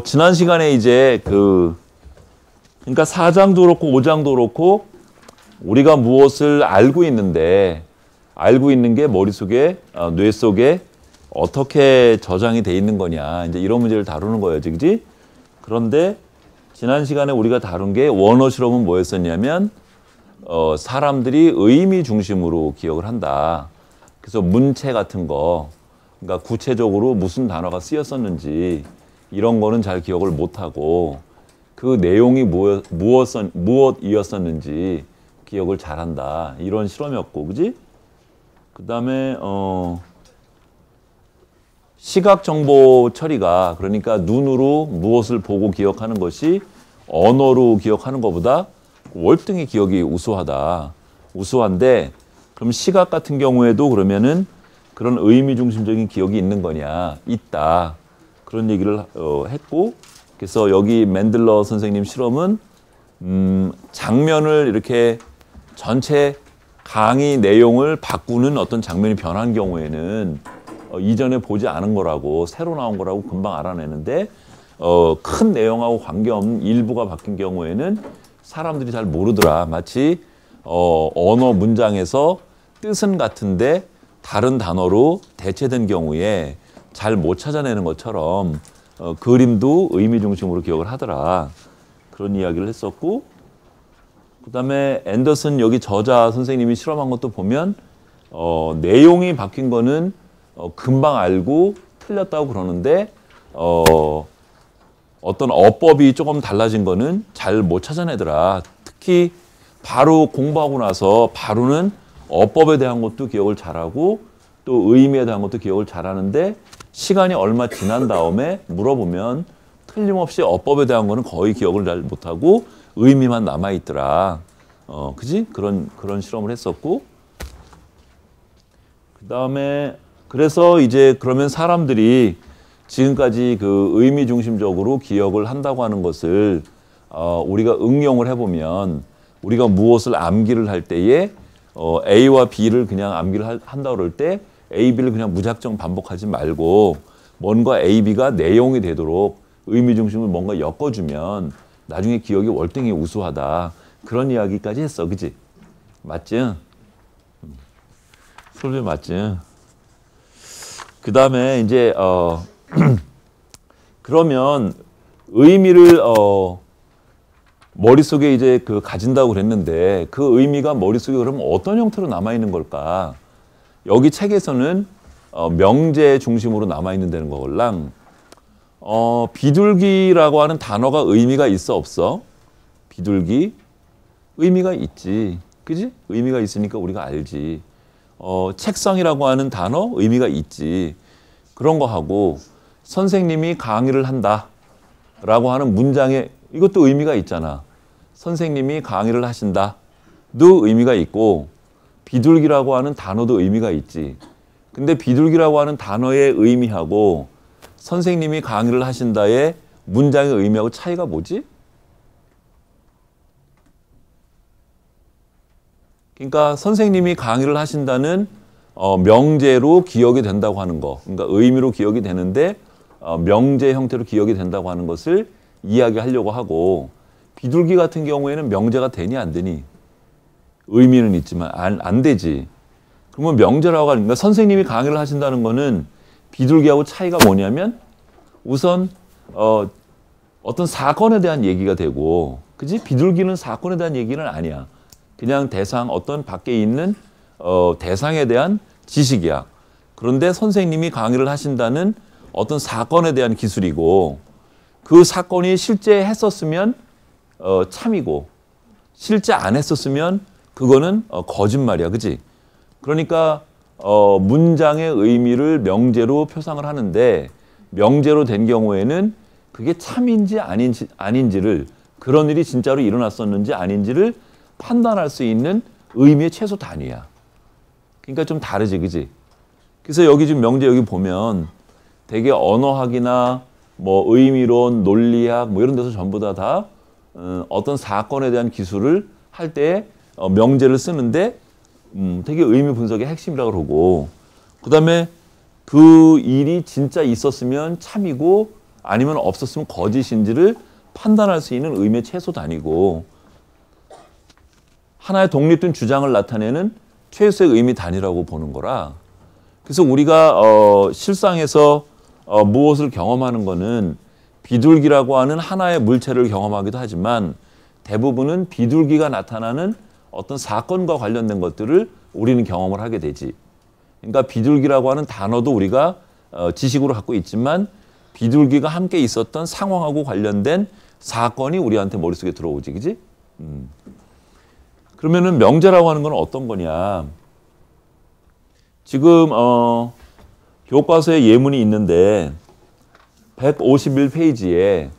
지난 시간에 이제 그러니까 4장도 그렇고 5장도 그렇고 우리가 무엇을 알고 있는데 알고 있는 게 머릿속에, 뇌 속에 어떻게 저장이 돼 있는 거냐. 이제 이런 문제를 다루는 거예요. 그지? 그런데 지난 시간에 우리가 다룬 게 원어 실험은 뭐였었냐면, 사람들이 의미 중심으로 기억을 한다. 그래서 문체 같은 거, 그러니까 구체적으로 무슨 단어가 쓰였었는지 이런 거는 잘 기억을 못하고 그 내용이 무엇이었었는지 기억을 잘한다. 이런 실험이었고, 그지? 그 다음에 시각 정보 처리가, 그러니까 눈으로 무엇을 보고 기억하는 것이 언어로 기억하는 것보다 월등히 기억이 우수한데, 그럼 시각 같은 경우에도 그러면은 그런 의미 중심적인 기억이 있는 거냐? 있다. 그런 얘기를 했고, 그래서 여기 맨들러 선생님 실험은 장면을 이렇게 전체 강의 내용을 바꾸는 어떤 장면이 변한 경우에는 이전에 보지 않은 거라고, 새로 나온 거라고 금방 알아내는데, 큰 내용하고 관계없는 일부가 바뀐 경우에는 사람들이 잘 모르더라. 마치 언어 문장에서 뜻은 같은데 다른 단어로 대체된 경우에 잘 못 찾아내는 것처럼 그림도 의미 중심으로 기억을 하더라. 그런 이야기를 했었고, 그 다음에 앤더슨 여기 저자 선생님이 실험한 것도 보면 내용이 바뀐 거는 금방 알고 틀렸다고 그러는데, 어떤 어법이 조금 달라진 거는 잘 못 찾아내더라. 특히 바로 공부하고 나서 바로는 어법에 대한 것도 기억을 잘하고 또 의미에 대한 것도 기억을 잘하는데, 시간이 얼마 지난 다음에 물어보면 틀림없이 어법에 대한 거는 거의 기억을 잘 못하고 의미만 남아있더라. 그지? 그런 실험을 했었고, 그 다음에 그래서 이제 그러면 사람들이 지금까지 그 의미 중심적으로 기억을 한다고 하는 것을 우리가 응용을 해보면, 우리가 무엇을 암기를 할 때에 A와 B를 그냥 암기를 한다고 그럴 때 A, B를 그냥 무작정 반복하지 말고 뭔가 A, B가 내용이 되도록 의미 중심을 뭔가 엮어주면 나중에 기억이 월등히 우수하다. 그런 이야기까지 했어. 그지? 맞지? 솔비 맞지? 그 다음에 이제 그러면 의미를 머릿속에 이제 가진다고 그랬는데, 그 의미가 머릿속에 그러면 어떤 형태로 남아있는 걸까? 여기 책에서는 명제 중심으로 남아있는다는 거걸랑, 비둘기라고 하는 단어가 의미가 있어 없어? 비둘기? 의미가 있지. 그지? 의미가 있으니까 우리가 알지. 책상이라고 하는 단어? 의미가 있지. 그런 거 하고, 선생님이 강의를 한다 라고 하는 문장에 이것도 의미가 있잖아. 선생님이 강의를 하신다도 의미가 있고, 비둘기라고 하는 단어도 의미가 있지. 근데 비둘기라고 하는 단어의 의미하고 선생님이 강의를 하신다의 문장의 의미하고 차이가 뭐지? 그러니까 선생님이 강의를 하신다는 명제로 기억이 된다고 하는 거, 그러니까 의미로 기억이 되는데 명제 형태로 기억이 된다고 하는 것을 이야기하려고 하고, 비둘기 같은 경우에는 명제가 되니 안 되니? 의미는 있지만 안 되지. 그러면 명제라고 하니까 선생님이 강의를 하신다는 거는 비둘기하고 차이가 뭐냐면, 우선 어떤 사건에 대한 얘기가 되고, 그지? 비둘기는 사건에 대한 얘기는 아니야. 그냥 대상, 어떤 밖에 있는 대상에 대한 지식이야. 그런데 선생님이 강의를 하신다는 어떤 사건에 대한 기술이고, 그 사건이 실제 했었으면 참이고, 실제 안 했었으면 그거는 거짓말이야. 그지? 그러니까 문장의 의미를 명제로 표상을 하는데, 명제로 된 경우에는 그게 참인지 아닌지를, 그런 일이 진짜로 일어났었는지 아닌지를 판단할 수 있는 의미의 최소 단위야. 그러니까 좀 다르지. 그지? 그래서 여기 지금 명제 여기 보면 되게 언어학이나 뭐 의미론, 논리학 뭐 이런 데서 전부 다 어떤 사건에 대한 기술을 할 때 명제를 쓰는데 되게 의미 분석의 핵심이라고 그러고, 그 다음에 그 일이 진짜 있었으면 참이고 아니면 없었으면 거짓인지를 판단할 수 있는 의미의 최소 단위고, 하나의 독립된 주장을 나타내는 최소의 의미 단위라고 보는 거라. 그래서 우리가 실상에서 무엇을 경험하는 거는 비둘기라고 하는 하나의 물체를 경험하기도 하지만, 대부분은 비둘기가 나타나는 어떤 사건과 관련된 것들을 우리는 경험을 하게 되지. 그러니까 비둘기라고 하는 단어도 우리가 지식으로 갖고 있지만, 비둘기가 함께 있었던 상황하고 관련된 사건이 우리한테 머릿속에 들어오지, 그지? 그러면은 명제라고 하는 건 어떤 거냐? 지금 교과서에 예문이 있는데 151페이지에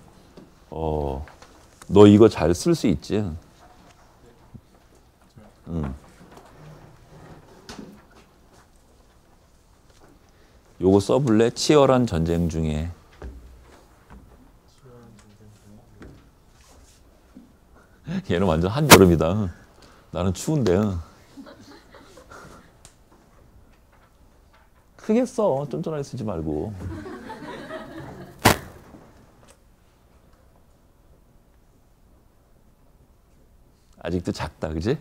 너 이거 잘 쓸 수 있지? 요거 써볼래? 치열한 전쟁 중에. 얘는 완전 한여름이다. 나는 추운데. 크게 써. 쫀쫀하게 쓰지 말고. 아직도 작다, 그지?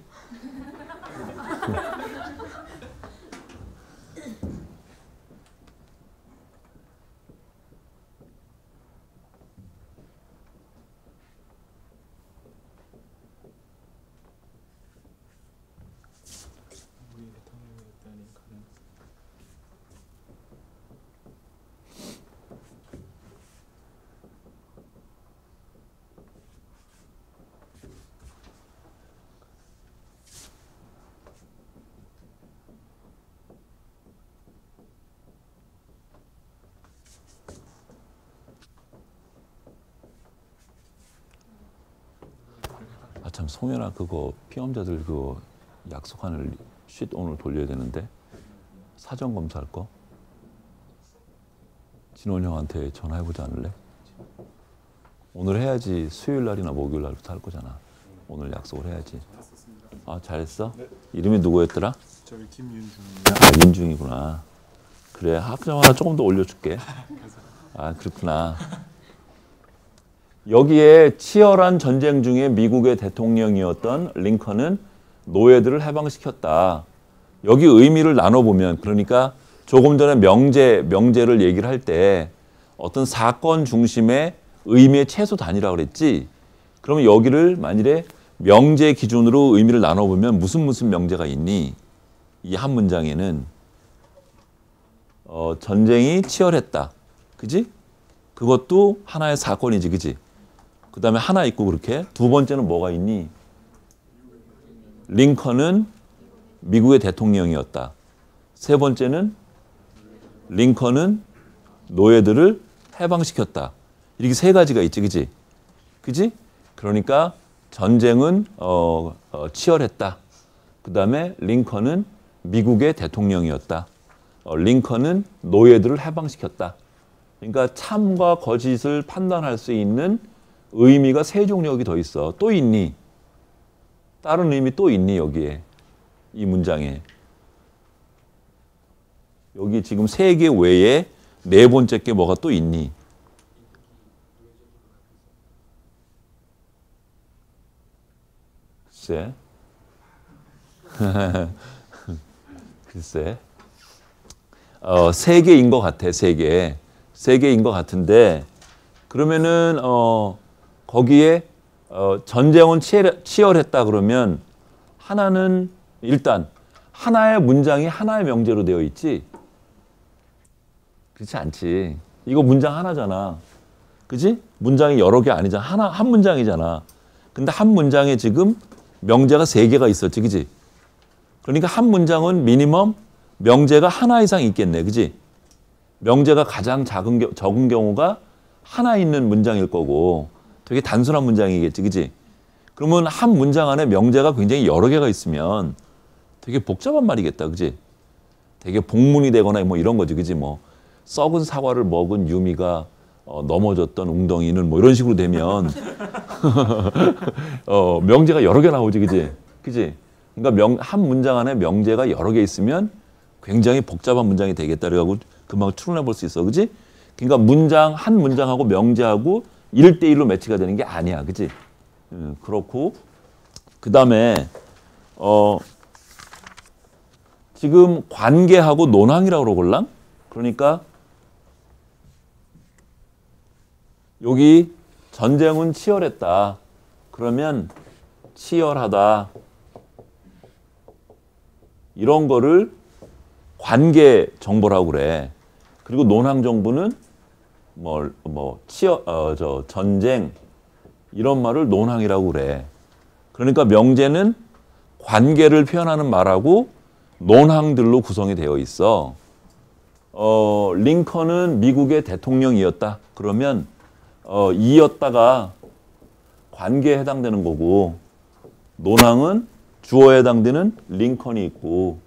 참, 송현아, 그거 피험자들 그거 약속하는 쉿 오늘 돌려야 되는데 사전 검사할 거 진원 형한테 전화해보지 않을래? 오늘 해야지. 수요일 날이나 목요일 날부터 할 거잖아. 오늘 약속을 해야지. 아, 잘했어? 네. 이름이 누구였더라? 저희 김윤중이요. 아, 윤중이구나. 그래, 학점 하나 조금 더 올려줄게. 아, 그렇구나. 여기에 치열한 전쟁 중에 미국의 대통령이었던 링컨은 노예들을 해방시켰다. 여기 의미를 나눠보면, 그러니까 조금 전에 명제를 얘기를 할 때 어떤 사건 중심의 의미의 최소 단위라고 그랬지. 그러면 여기를 만일에 명제 기준으로 의미를 나눠보면 무슨 명제가 있니? 이 한 문장에는 전쟁이 치열했다. 그지? 그것도 하나의 사건이지, 그지? 그 다음에 하나 있고 그렇게. 두 번째는 뭐가 있니? 링컨은 미국의 대통령이었다. 세 번째는 링컨은 노예들을 해방시켰다. 이렇게 세 가지가 있지, 그지? 그지? 그러니까 전쟁은 치열했다. 그 다음에 링컨은 미국의 대통령이었다. 링컨은 노예들을 해방시켰다. 그러니까 참과 거짓을 판단할 수 있는 의미가 세 종류가 더 있어. 또 있니? 다른 의미 또 있니? 여기에 이 문장에 여기 지금 세 개 외에 네 번째 게 뭐가 또 있니? 글쎄. 글쎄. 세 개인 것 같아. 세 개인 것 같은데, 그러면은 거기에 전쟁은 치열했다 그러면 하나는 일단 하나의 문장이 하나의 명제로 되어 있지. 그렇지 않지. 이거 문장 하나잖아. 그지? 문장이 여러 개 아니잖아. 한 문장이잖아. 근데 한 문장에 지금 명제가 세 개가 있었지. 그지? 그러니까 한 문장은 미니멈 명제가 하나 이상 있겠네. 그지? 명제가 가장 적은 경우가 하나 있는 문장일 거고 되게 단순한 문장이겠지. 그지? 그러면 한 문장 안에 명제가 굉장히 여러 개가 있으면 되게 복잡한 말이겠다. 그지? 되게 복문이 되거나 뭐 이런 거지. 그지? 뭐 썩은 사과를 먹은 유미가 넘어졌던 웅덩이는 뭐 이런 식으로 되면 명제가 여러 개 나오지. 그지? 그지? 그러니까 한 문장 안에 명제가 여러 개 있으면 굉장히 복잡한 문장이 되겠다. 그래가지고 금방 추론해 볼 수 있어. 그지? 그러니까 문장 한 문장하고 명제하고 1대1로 매치가 되는 게 아니야. 그치? 그렇고 그다음에 지금 관계하고 논항이라고 그러걸랑? 그러니까 여기 전쟁은 치열했다. 그러면 치열하다. 이런 거를 관계 정보라고 그래. 그리고 논항 정보는 전쟁 이런 말을 논항이라고 그래. 그러니까 명제는 관계를 표현하는 말하고 논항들로 구성이 되어 있어. 링컨은 미국의 대통령이었다. 그러면 이었다가 관계에 해당되는 거고 논항은 주어에 해당되는 링컨이 있고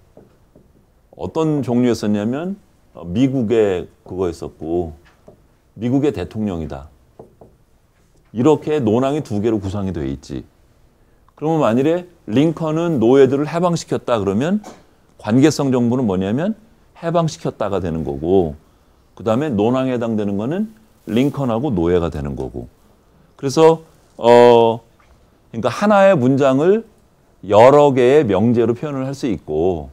어떤 종류였었냐면 미국의 그거였었고 미국의 대통령이다. 이렇게 논항이 두 개로 구성이 되어 있지. 그러면 만일에 링컨은 노예들을 해방시켰다 그러면 관계성 정보는 뭐냐면 해방시켰다가 되는 거고 그다음에 논항에 해당되는 거는 링컨하고 노예가 되는 거고. 그래서 그러니까 하나의 문장을 여러 개의 명제로 표현을 할 수 있고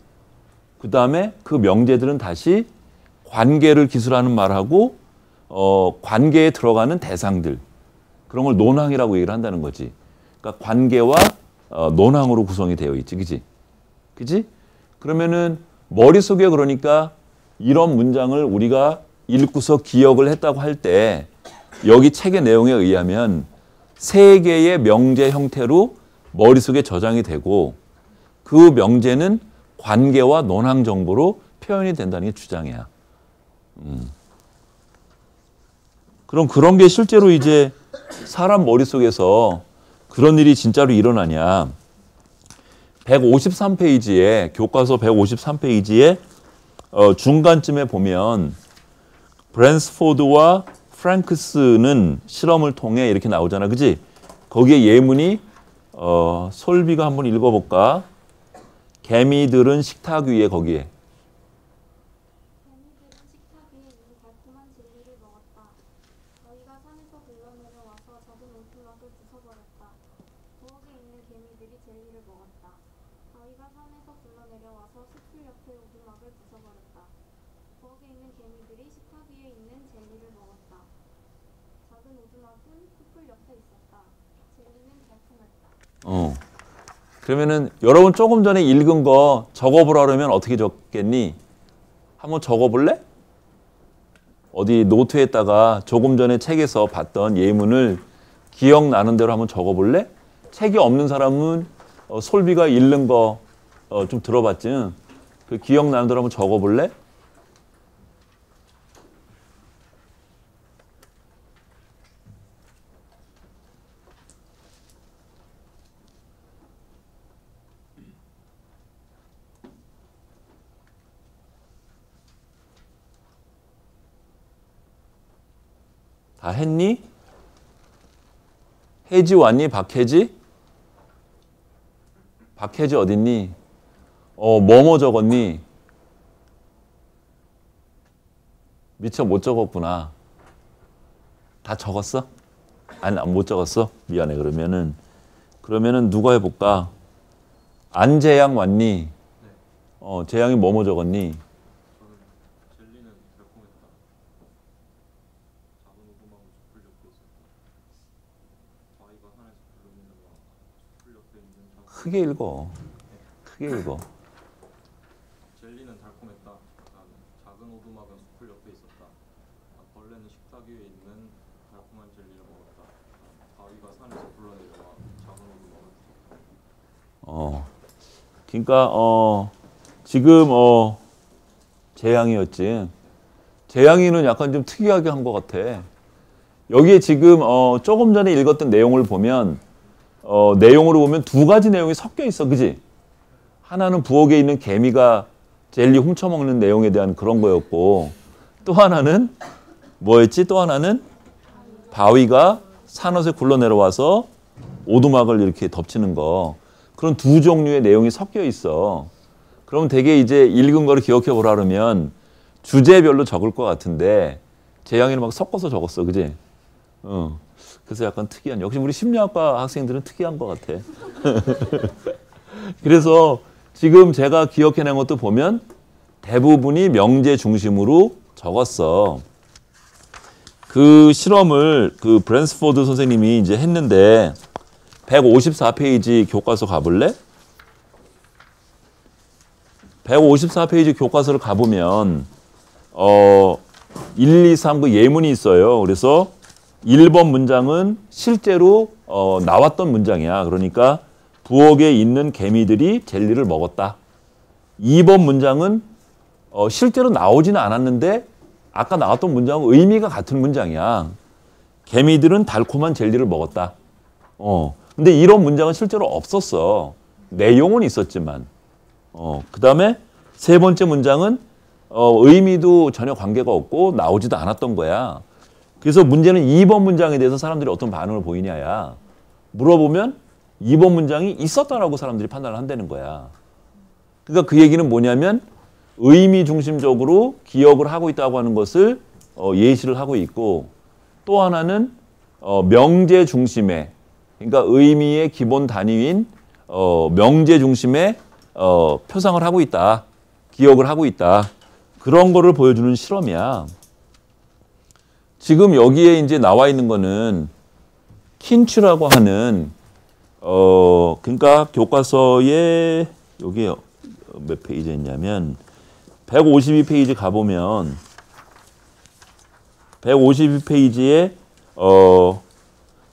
그다음에 그 명제들은 다시 관계를 기술하는 말하고 관계에 들어가는 대상들 그런 걸 논항이라고 얘기를 한다는 거지. 그러니까 관계와 논항으로 구성이 되어 있지. 그지? 그지? 그러면은 머릿속에 그러니까 이런 문장을 우리가 읽고서 기억을 했다고 할 때 여기 책의 내용에 의하면 세 개의 명제 형태로 머릿속에 저장이 되고 그 명제는 관계와 논항 정보로 표현이 된다는 게 주장이야. 그럼 그런 게 실제로 이제 사람 머릿속에서 그런 일이 진짜로 일어나냐. 153페이지에 교과서 153페이지에 중간쯤에 보면 브랜스포드와 프랭크스는 실험을 통해 이렇게 나오잖아. 그지? 거기에 예문이 솔비가 한번 읽어볼까? 개미들은 식탁 위에 거기에. 개미들은 식탁 위에 있는 달콤한 젤리를 먹었다. 너희가 산에서 굴러내려와서 작은 오두막을 부숴버렸다. 부엌에 있는 개미들이 젤리를 먹었다. 너희가 산에서 굴러내려와서 숯불 옆에 오두막을 부숴버렸다. 부엌에 있는 개미들이 식탁 위에 있는 젤리를 먹었다. 작은 오두막은 숯불 옆에 있었다. 젤리는 달콤했다. 그러면은 여러분 조금 전에 읽은 거 적어보라 그러면 어떻게 적겠니? 한번 적어볼래? 어디 노트에다가 조금 전에 책에서 봤던 예문을 기억나는 대로 한번 적어볼래? 책이 없는 사람은 솔비가 읽는 거 좀 들어봤지? 그 기억나는 대로 한번 적어볼래? 다 했니? 혜지 왔니? 박혜지? 박혜지 어딨니? 뭐뭐 적었니? 미처 못 적었구나. 다 적었어? 아니, 못 적었어? 미안해. 그러면은 누가 해볼까? 안재양 왔니? 재양이 뭐뭐 적었니? 젤리는 달콤했다. 작은 오두막은 숯불 옆에 있었다. 바위가 산에서 굴러내려와 숯불 옆에 있는 크게 읽어. 크게 읽어. 젤리는 달콤했다. 작은 오두막은 숯불 옆에 있었다. 벌레는 식탁 위에 있는 달콤한 젤리를 먹었다. 바위가 산에서 굴러내려와 작은 오두막을 부쉈다. 그러니까 지금 재양이었지. 재양이는 약간 좀 특이하게 한 것 같아. 여기에 지금 조금 전에 읽었던 내용을 보면 내용으로 보면 두 가지 내용이 섞여 있어. 그지? 하나는 부엌에 있는 개미가 젤리 훔쳐먹는 내용에 대한 그런 거였고 또 하나는 뭐였지? 또 하나는 바위가 산옷에 굴러내려와서 오두막을 이렇게 덮치는 거. 그런 두 종류의 내용이 섞여 있어. 그럼 되게 이제 읽은 거를 기억해 보라 그러면 주제별로 적을 것 같은데 재앙이랑 막 섞어서 적었어, 그지? 그래서 약간 특이한. 역시 우리 심리학과 학생들은 특이한 것 같아. 그래서 지금 제가 기억해낸 것도 보면 대부분이 명제 중심으로 적었어. 그 실험을 그 브랜스포드 선생님이 이제 했는데 154페이지 교과서 가볼래? 154페이지 교과서를 가보면 1, 2, 3 그 예문이 있어요. 그래서 1번 문장은 실제로 나왔던 문장이야. 그러니까 부엌에 있는 개미들이 젤리를 먹었다. 2번 문장은 실제로 나오지는 않았는데 아까 나왔던 문장은 의미가 같은 문장이야. 개미들은 달콤한 젤리를 먹었다. 근데 이런 문장은 실제로 없었어. 내용은 있었지만. 그 다음에 세 번째 문장은 의미도 전혀 관계가 없고 나오지도 않았던 거야. 그래서 문제는 2번 문장에 대해서 사람들이 어떤 반응을 보이냐야. 물어보면 2번 문장이 있었다라고 사람들이 판단을 한다는 거야. 그러니까 그 얘기는 뭐냐면 의미 중심적으로 기억을 하고 있다고 하는 것을 예시를 하고 있고, 또 하나는 명제 중심의, 그러니까 의미의 기본 단위인 명제 중심의 표상을 하고 있다. 기억을 하고 있다. 그런 거를 보여주는 실험이야. 지금 여기에 이제 나와 있는 거는 킨츠라고 하는 그러니까 교과서에 여기 몇 페이지에 있냐면 152페이지 가보면 152페이지에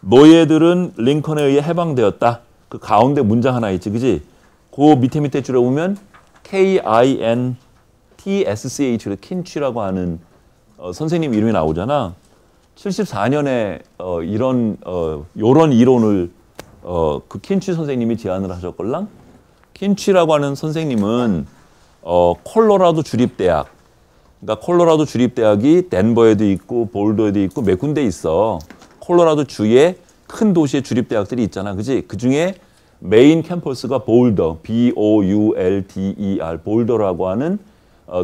노예들은 링컨에 의해 해방되었다. 그 가운데 문장 하나 있지, 그지? 그 밑에 줄여보면 KINTSCH 킨츠라고 하는 선생님 이름이 나오잖아. 74년에 요런 이론을 그 킨츠 선생님이 제안을 하셨걸랑. 킨츠라고 하는 선생님은 콜로라도 주립대학, 그러니까 콜로라도 주립대학이 덴버에도 있고 볼더에도 있고 몇 군데 있어. 콜로라도 주의 큰 도시의 주립대학들이 있잖아, 그지? 그 중에 메인 캠퍼스가 볼더, BOULDER, 볼더라고 하는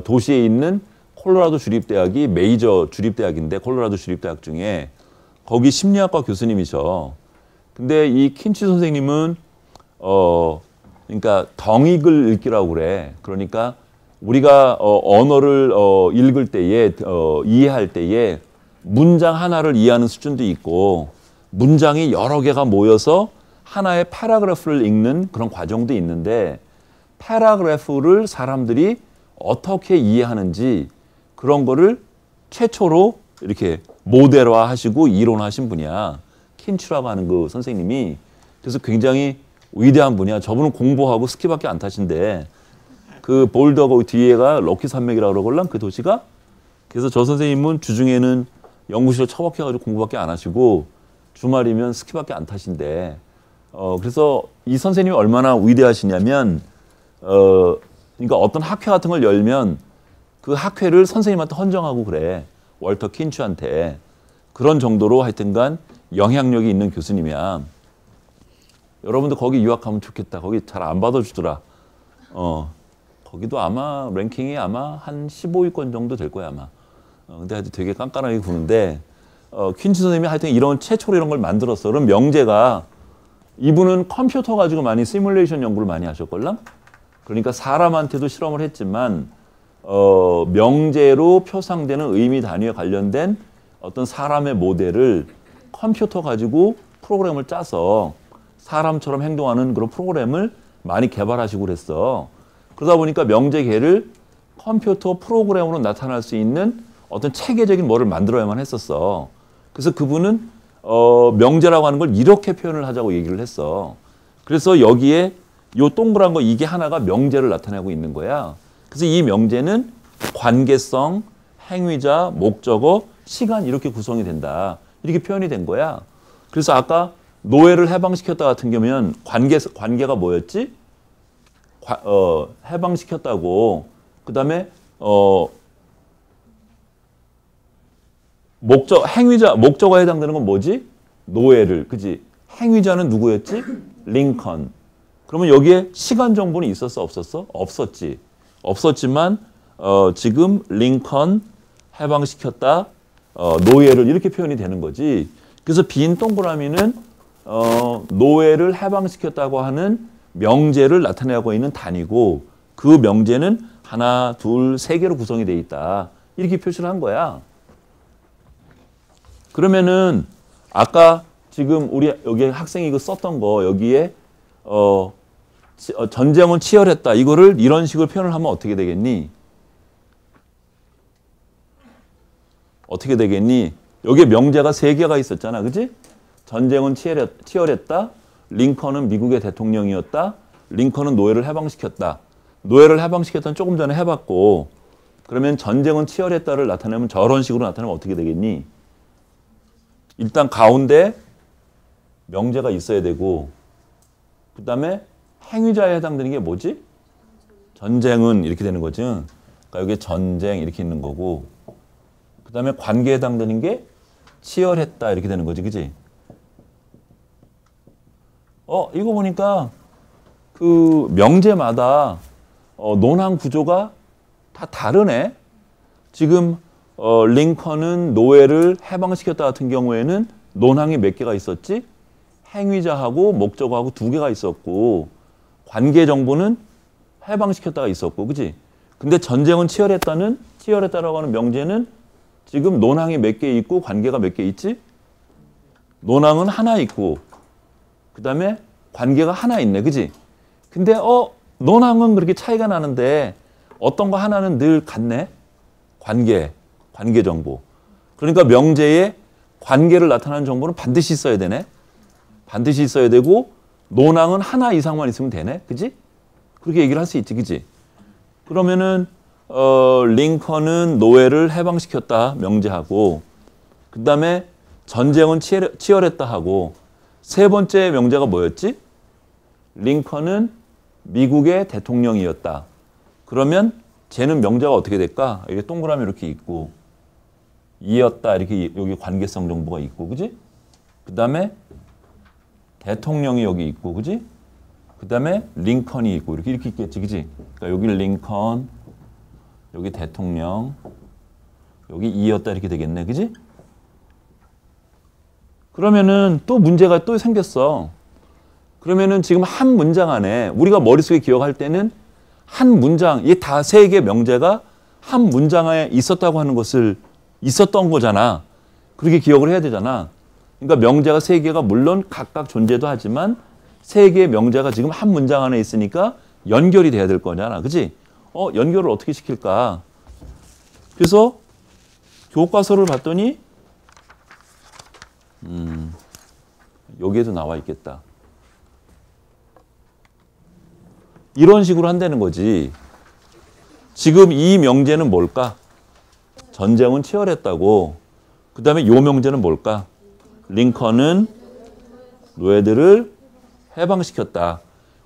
도시에 있는 콜로라도 주립대학이 메이저 주립대학인데, 콜로라도 주립대학 중에 거기 심리학과 교수님이셔. 근데 이 킨츠 선생님은 그러니까 덩익을 읽기라고 그래. 그러니까 우리가 언어를 읽을 때에 이해할 때에 문장 하나를 이해하는 수준도 있고 문장이 여러 개가 모여서 하나의 패러그래프를 읽는 그런 과정도 있는데, 패러그래프를 사람들이 어떻게 이해하는지 그런 거를 최초로 이렇게 모델화 하시고 이론하신 분이야. 킨츠라고 하는 그 선생님이. 그래서 굉장히 위대한 분이야. 저분은 공부하고 스키밖에 안 타신데, 그 볼더가 뒤에가 럭키 산맥이라고 그러걸랑 그 도시가. 그래서 저 선생님은 주중에는 연구실에 처박혀가지고 공부밖에 안 하시고 주말이면 스키밖에 안 타신대. 그래서 이 선생님이 얼마나 위대하시냐면, 그러니까 어떤 학회 같은 걸 열면 그 학회를 선생님한테 헌정하고 그래. 월터 킨츠한테. 그런 정도로 하여튼간 영향력이 있는 교수님이야. 여러분도 거기 유학하면 좋겠다. 거기 잘 안 받아주더라. 거기도 아마 랭킹이 아마 한 15위권 정도 될 거야 아마. 근데 하여튼 되게 깐깐하게 구는데 퀸츠 선생님이 하여튼 이런 최초로 이런 걸 만들었어. 그럼 명제가, 이분은 컴퓨터 가지고 많이 시뮬레이션 연구를 많이 하셨걸랑. 그러니까 사람한테도 실험을 했지만 명제로 표상되는 의미 단위에 관련된 어떤 사람의 모델을 컴퓨터 가지고 프로그램을 짜서 사람처럼 행동하는 그런 프로그램을 많이 개발하시고 그랬어. 그러다 보니까 명제계를 컴퓨터 프로그램으로 나타날 수 있는 어떤 체계적인 뭐를 만들어야만 했었어. 그래서 그분은 명제라고 하는 걸 이렇게 표현을 하자고 얘기를 했어. 그래서 여기에 요 동그란 거 이게 하나가 명제를 나타내고 있는 거야. 그래서 이 명제는 관계성, 행위자, 목적어, 시간 이렇게 구성이 된다. 이렇게 표현이 된 거야. 그래서 아까 노예를 해방시켰다 같은 경우면 관계가 뭐였지? 해방시켰다고. 그 다음에 목적어에 해당되는 건 뭐지? 노예를, 그지? 행위자는 누구였지? 링컨. 그러면 여기에 시간 정보는 있었어, 없었어? 없었지. 없었지만 지금 링컨 해방시켰다. 노예를 이렇게 표현이 되는 거지. 그래서 빈 동그라미는 노예를 해방시켰다고 하는 명제를 나타내고 있는 단위고 그 명제는 하나, 둘, 세 개로 구성이 돼 있다. 이렇게 표시를 한 거야. 그러면은 아까 지금 우리 여기 학생이 이거 썼던 거 여기에 전쟁은 치열했다. 이거를 이런 식으로 표현을 하면 어떻게 되겠니? 어떻게 되겠니? 여기에 명제가 세 개가 있었잖아. 그지? 전쟁은 치열했다. 링컨은 미국의 대통령이었다. 링컨은 노예를 해방시켰다. 노예를 해방시켰다는 조금 전에 해봤고 그러면 전쟁은 치열했다를 나타내면 저런 식으로 나타내면 어떻게 되겠니? 일단 가운데 명제가 있어야 되고 그 다음에 행위자에 해당되는 게 뭐지? 전쟁은 이렇게 되는 거지. 그러니까 여기 전쟁 이렇게 있는 거고 그 다음에 관계에 해당되는 게 치열했다 이렇게 되는 거지. 그지? 이거 보니까 그 명제마다 논항 구조가 다 다르네. 지금 링컨은 노예를 해방시켰다 같은 경우에는 논항이 몇 개가 있었지? 행위자하고 목적어하고 두 개가 있었고 관계 정보는 해방시켰다가 있었고 그지? 근데 전쟁은 치열했다라고 하는 명제는 지금 논항이 몇 개 있고 관계가 몇 개 있지? 논항은 하나 있고 그 다음에 관계가 하나 있네. 그지? 근데 논항은 그렇게 차이가 나는데 어떤 거 하나는 늘 같네. 관계 정보. 그러니까 명제에 관계를 나타내는 정보는 반드시 있어야 되네. 반드시 있어야 되고 논항은 하나 이상만 있으면 되네. 그지? 그렇게 얘기를 할 수 있지. 그지? 그러면은 링컨은 노예를 해방시켰다 명제하고 그 다음에 전쟁은 치열했다 하고 세 번째 명제가 뭐였지? 링컨은 미국의 대통령이었다. 그러면 쟤는 명제가 어떻게 될까? 이게 동그라미 이렇게 있고 이었다 이렇게 여기 관계성 정보가 있고 그지? 그 다음에 대통령이 여기 있고 그지? 그 다음에 링컨이 있고 이렇게 있겠지. 그지? 그러니까 여기 링컨 여기 대통령 여기 이었다 이렇게 되겠네. 그지? 그러면은 또 문제가 또 생겼어. 그러면은 지금 한 문장 안에 우리가 머릿속에 기억할 때는 한 문장, 이 다 세 개 명제가 한 문장 안에 있었다고 하는 것을 있었던 거잖아. 그렇게 기억을 해야 되잖아. 그러니까 명제가 세 개가 물론 각각 존재도 하지만 세 개의 명제가 지금 한 문장 안에 있으니까 연결이 돼야 될 거잖아. 그지? 연결을 어떻게 시킬까? 그래서 교과서를 봤더니 여기에도 나와 있겠다. 이런 식으로 한다는 거지. 지금 이 명제는 뭘까? 전쟁은 치열했다고. 그 다음에 요 명제는 뭘까? 링컨은 노예들을 해방시켰다.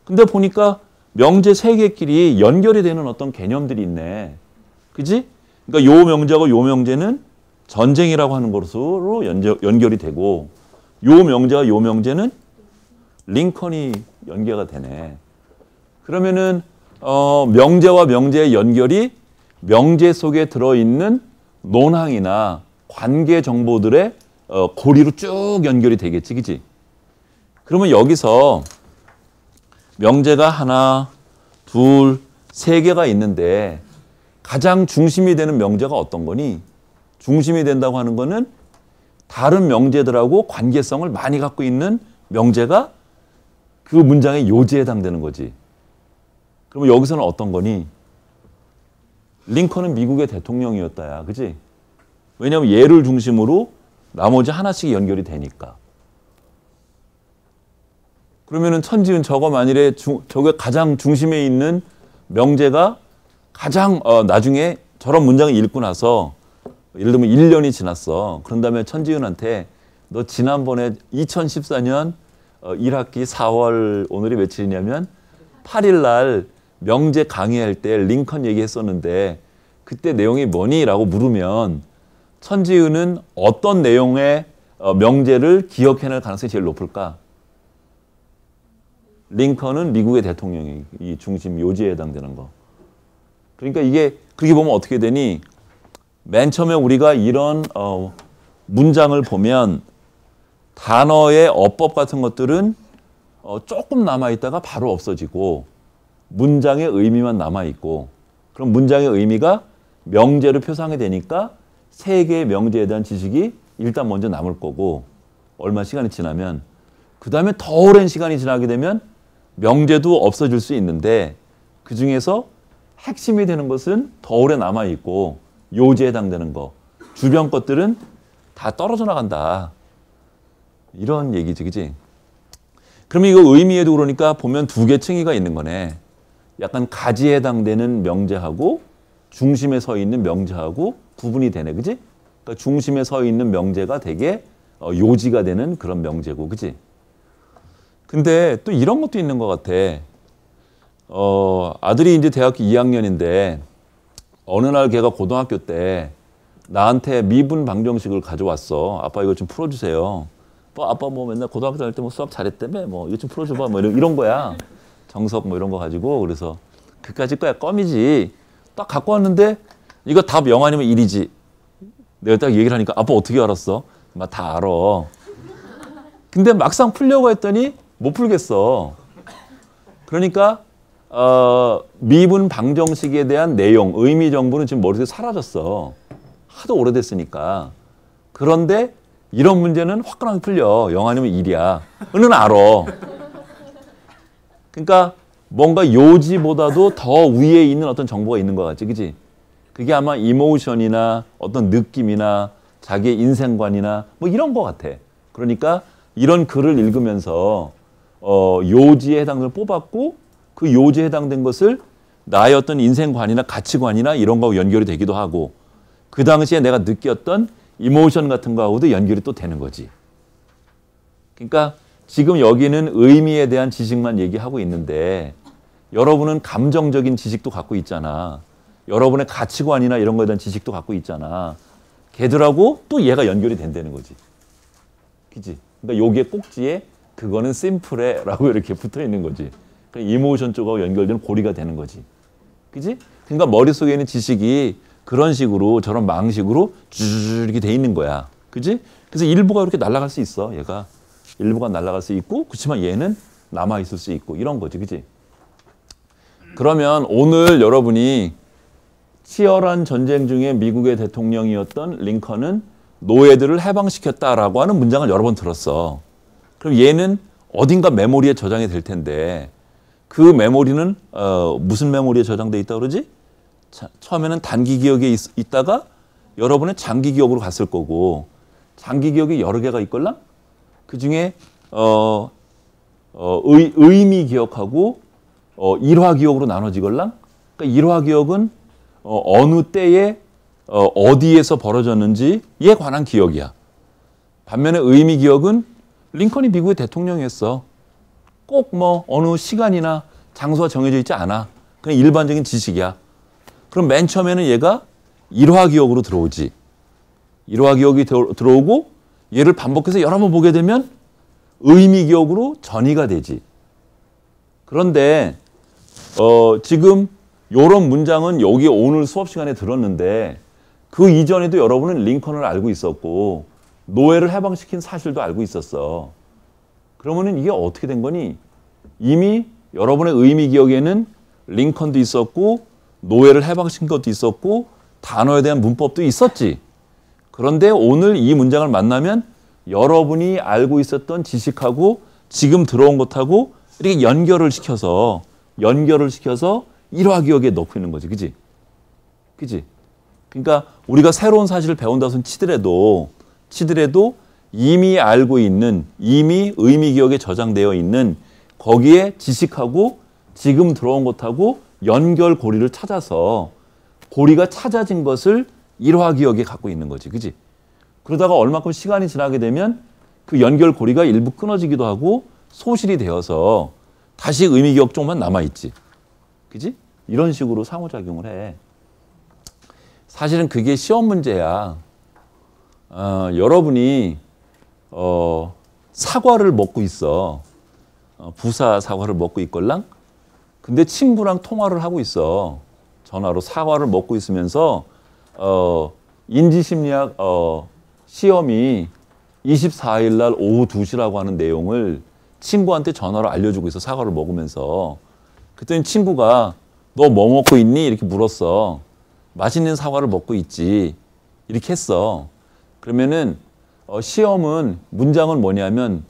근데 보니까 명제 세 개끼리 연결이 되는 어떤 개념들이 있네. 그지? 그러니까 요 명제하고 요 명제는 전쟁이라고 하는 것으로 연결이 되고 요 명제와 요 명제는 링컨이 연계가 되네. 그러면은 명제와 명제의 연결이 명제 속에 들어있는 논항이나 관계 정보들의 고리로 쭉 연결이 되겠지. 그치? 그러면 여기서 명제가 하나, 둘, 세 개가 있는데 가장 중심이 되는 명제가 어떤 거니? 중심이 된다고 하는 거는 다른 명제들하고 관계성을 많이 갖고 있는 명제가 그 문장의 요지에 해당되는 거지. 그러면 여기서는 어떤 거니? 링컨은 미국의 대통령이었다야. 그지? 왜냐하면 얘를 중심으로 나머지 하나씩 연결이 되니까. 그러면은 천지은 저거 만일에 저게 가장 중심에 있는 명제가 가장 나중에 저런 문장을 읽고 나서 예를 들면 1년이 지났어. 그런 다음에 천지은한테 너 지난번에 2014년 1학기 4월 오늘이 며칠이냐면 8일 날 명제 강의할 때 링컨 얘기했었는데 그때 내용이 뭐니? 라고 물으면 천지은은 어떤 내용의 명제를 기억해낼 가능성이 제일 높을까? 링컨은 미국의 대통령이 이 중심 요지에 해당되는 거. 그러니까 이게 그렇게 보면 어떻게 되니? 맨 처음에 우리가 이런 문장을 보면 단어의 어법 같은 것들은 조금 남아있다가 바로 없어지고 문장의 의미만 남아있고 그럼 문장의 의미가 명제로 표상이 되니까 세 개의 명제에 대한 지식이 일단 먼저 남을 거고 얼마 시간이 지나면 그 다음에 더 오랜 시간이 지나게 되면 명제도 없어질 수 있는데 그 중에서 핵심이 되는 것은 더 오래 남아있고 요지에 해당되는 거 주변 것들은 다 떨어져 나간다. 이런 얘기지, 그지? 그러면 이거 의미에도 그러니까 보면 두 개 층위가 있는 거네. 약간 가지에 해당되는 명제하고 중심에 서 있는 명제하고 구분이 되네, 그지? 그러니까 중심에 서 있는 명제가 되게 요지가 되는 그런 명제고, 그지? 근데 또 이런 것도 있는 것 같아. 아들이 이제 대학교 2학년인데 어느 날 걔가 고등학교 때 나한테 미분 방정식을 가져왔어. 아빠 이거 좀 풀어주세요. 아빠 뭐 맨날 고등학교 다닐 때 뭐 수학 잘했다며 뭐 이거 좀 풀어줘봐 뭐 이런 거야. 정석 뭐 이런 거 가지고 그래서 그까짓 거야 껌이지. 딱 갖고 왔는데 이거 답 0 아니면 1이지. 내가 딱 얘기를 하니까 아빠 어떻게 알았어? 막 다 알아. 근데 막상 풀려고 했더니 못 풀겠어. 그러니까 미분 방정식에 대한 내용, 의미 정보는 지금 머릿속에 사라졌어. 하도 오래됐으니까. 그런데 이런 문제는 화끈하게 풀려. 0 아니면 1이야. 는 알아. 그러니까 뭔가 요지보다도 더 위에 있는 어떤 정보가 있는 것 같지, 그지? 그게 아마 이모션이나 어떤 느낌이나 자기의 인생관이나 뭐 이런 것 같아. 그러니까 이런 글을 읽으면서 요지에 해당되는 걸 뽑았고 그 요지에 해당된 것을 나의 어떤 인생관이나 가치관이나 이런 거하고 연결이 되기도 하고 그 당시에 내가 느꼈던 이모션 같은 거하고도 연결이 또 되는 거지. 그러니까 지금 여기는 의미에 대한 지식만 얘기하고 있는데 여러분은 감정적인 지식도 갖고 있잖아. 여러분의 가치관이나 이런 거에 대한 지식도 갖고 있잖아. 걔들하고 또 얘가 연결이 된다는 거지. 그치? 그러니까 여기에 꼭지에 그거는 심플해 라고 이렇게 붙어 있는 거지. 그러니까 이모션 쪽하고 연결되는 고리가 되는 거지. 그치? 그러니까 머릿속에 있는 지식이 그런 식으로 저런 망식으로 쭉 이렇게 돼 있는 거야. 그치? 그래서 일부가 이렇게 날아갈 수 있어. 얘가. 일부가 날아갈 수 있고 그렇지만 얘는 남아있을 수 있고 이런 거지. 그치? 그러면 오늘 여러분이 치열한 전쟁 중에 미국의 대통령이었던 링컨은 노예들을 해방시켰다라고 하는 문장을 여러 번 들었어. 그럼 얘는 어딘가 메모리에 저장이 될 텐데 그 메모리는 무슨 메모리에 저장돼 있다고 그러지? 처음에는 단기 기억에 있다가 여러분은 장기 기억으로 갔을 거고 장기 기억이 여러 개가 있걸랑? 그중에 의미 기억하고 일화 기억으로 나눠지걸랑? 그러니까 일화 기억은 어느 때에 어디에서 벌어졌는지에 관한 기억이야. 반면에 의미 기억은 링컨이 미국의 대통령이었어. 꼭 뭐 어느 시간이나 장소가 정해져 있지 않아. 그냥 일반적인 지식이야. 그럼 맨 처음에는 얘가 일화 기억으로 들어오지. 일화 기억이 들어오고 얘를 반복해서 여러 번 보게 되면 의미 기억으로 전이가 되지. 그런데 지금 이런 문장은 여기 오늘 수업 시간에 들었는데 그 이전에도 여러분은 링컨을 알고 있었고 노예를 해방시킨 사실도 알고 있었어. 그러면은 이게 어떻게 된 거니? 이미 여러분의 의미 기억에는 링컨도 있었고 노예를 해방시킨 것도 있었고 단어에 대한 문법도 있었지. 그런데 오늘 이 문장을 만나면 여러분이 알고 있었던 지식하고 지금 들어온 것하고 이렇게 연결을 시켜서 일화 기억에 넣고 있는 거지. 그지? 그지? 그러니까 우리가 새로운 사실을 배운다고 치더라도 이미 알고 있는, 이미 의미 기억에 저장되어 있는 거기에 지식하고 지금 들어온 것하고 연결 고리를 찾아서 고리가 찾아진 것을 일화 기억에 갖고 있는 거지. 그지? 그러다가 얼마큼 시간이 지나게 되면 그 연결 고리가 일부 끊어지기도 하고 소실이 되어서 다시 의미 기억 쪽만 남아있지. 그지? 이런 식으로 상호작용을 해. 사실은 그게 시험 문제야. 여러분이 사과를 먹고 있어. 부사 사과를 먹고 있걸랑? 근데 친구랑 통화를 하고 있어. 전화로 사과를 먹고 있으면서 인지심리학 시험이 24일 날 오후 2시라고 하는 내용을 친구한테 전화로 알려주고 있어. 사과를 먹으면서. 그랬더니 친구가 너 뭐 먹고 있니? 이렇게 물었어. 맛있는 사과를 먹고 있지. 이렇게 했어. 그러면은 시험은 문장은 뭐냐면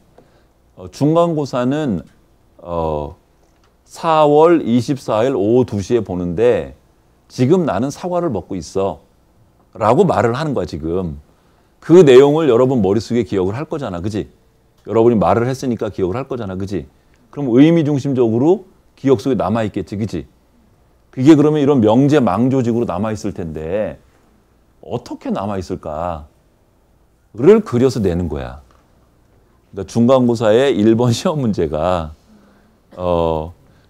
중간고사는 4월 24일 오후 2시에 보는데 지금 나는 사과를 먹고 있어. 라고 말을 하는 거야, 지금. 그 내용을 여러분 머릿속에 기억을 할 거잖아. 그지? 여러분이 말을 했으니까 기억을 할 거잖아. 그지? 그럼 의미 중심적으로 기억 속에 남아있겠지. 그지? 그게 그러면 이런 명제 망조직으로 남아있을 텐데 어떻게 남아있을까를 그려서 내는 거야. 그러니까 중간고사의 1번 시험 문제가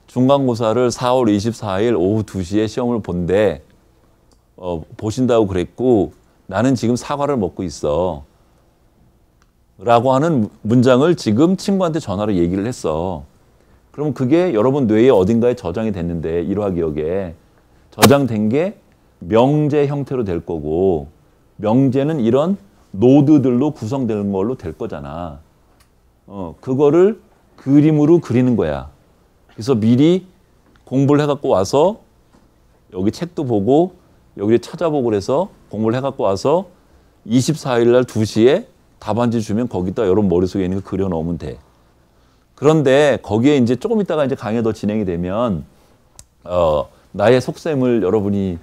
중간고사를 4월 24일 오후 2시에 시험을 본대. 보신다고 그랬고 나는 지금 사과를 먹고 있어. 라고 하는 문장을 지금 친구한테 전화로 얘기를 했어. 그럼 그게 여러분 뇌의 어딘가에 저장이 됐는데 일화 기억에 저장된 게 명제 형태로 될 거고 명제는 이런 노드들로 구성되는 걸로 될 거잖아. 그거를 그림으로 그리는 거야. 그래서 미리 공부를 해갖고 와서 여기 책도 보고 여기 찾아보고 그래서 공부를 해갖고 와서 24일 날 2시에 답안지 주면 거기다 여러분 머릿속에 있는 거 그려 넣으면 돼. 그런데 거기에 이제 조금 있다가 이제 강의 더 진행이 되면 나의 속셈을 여러분이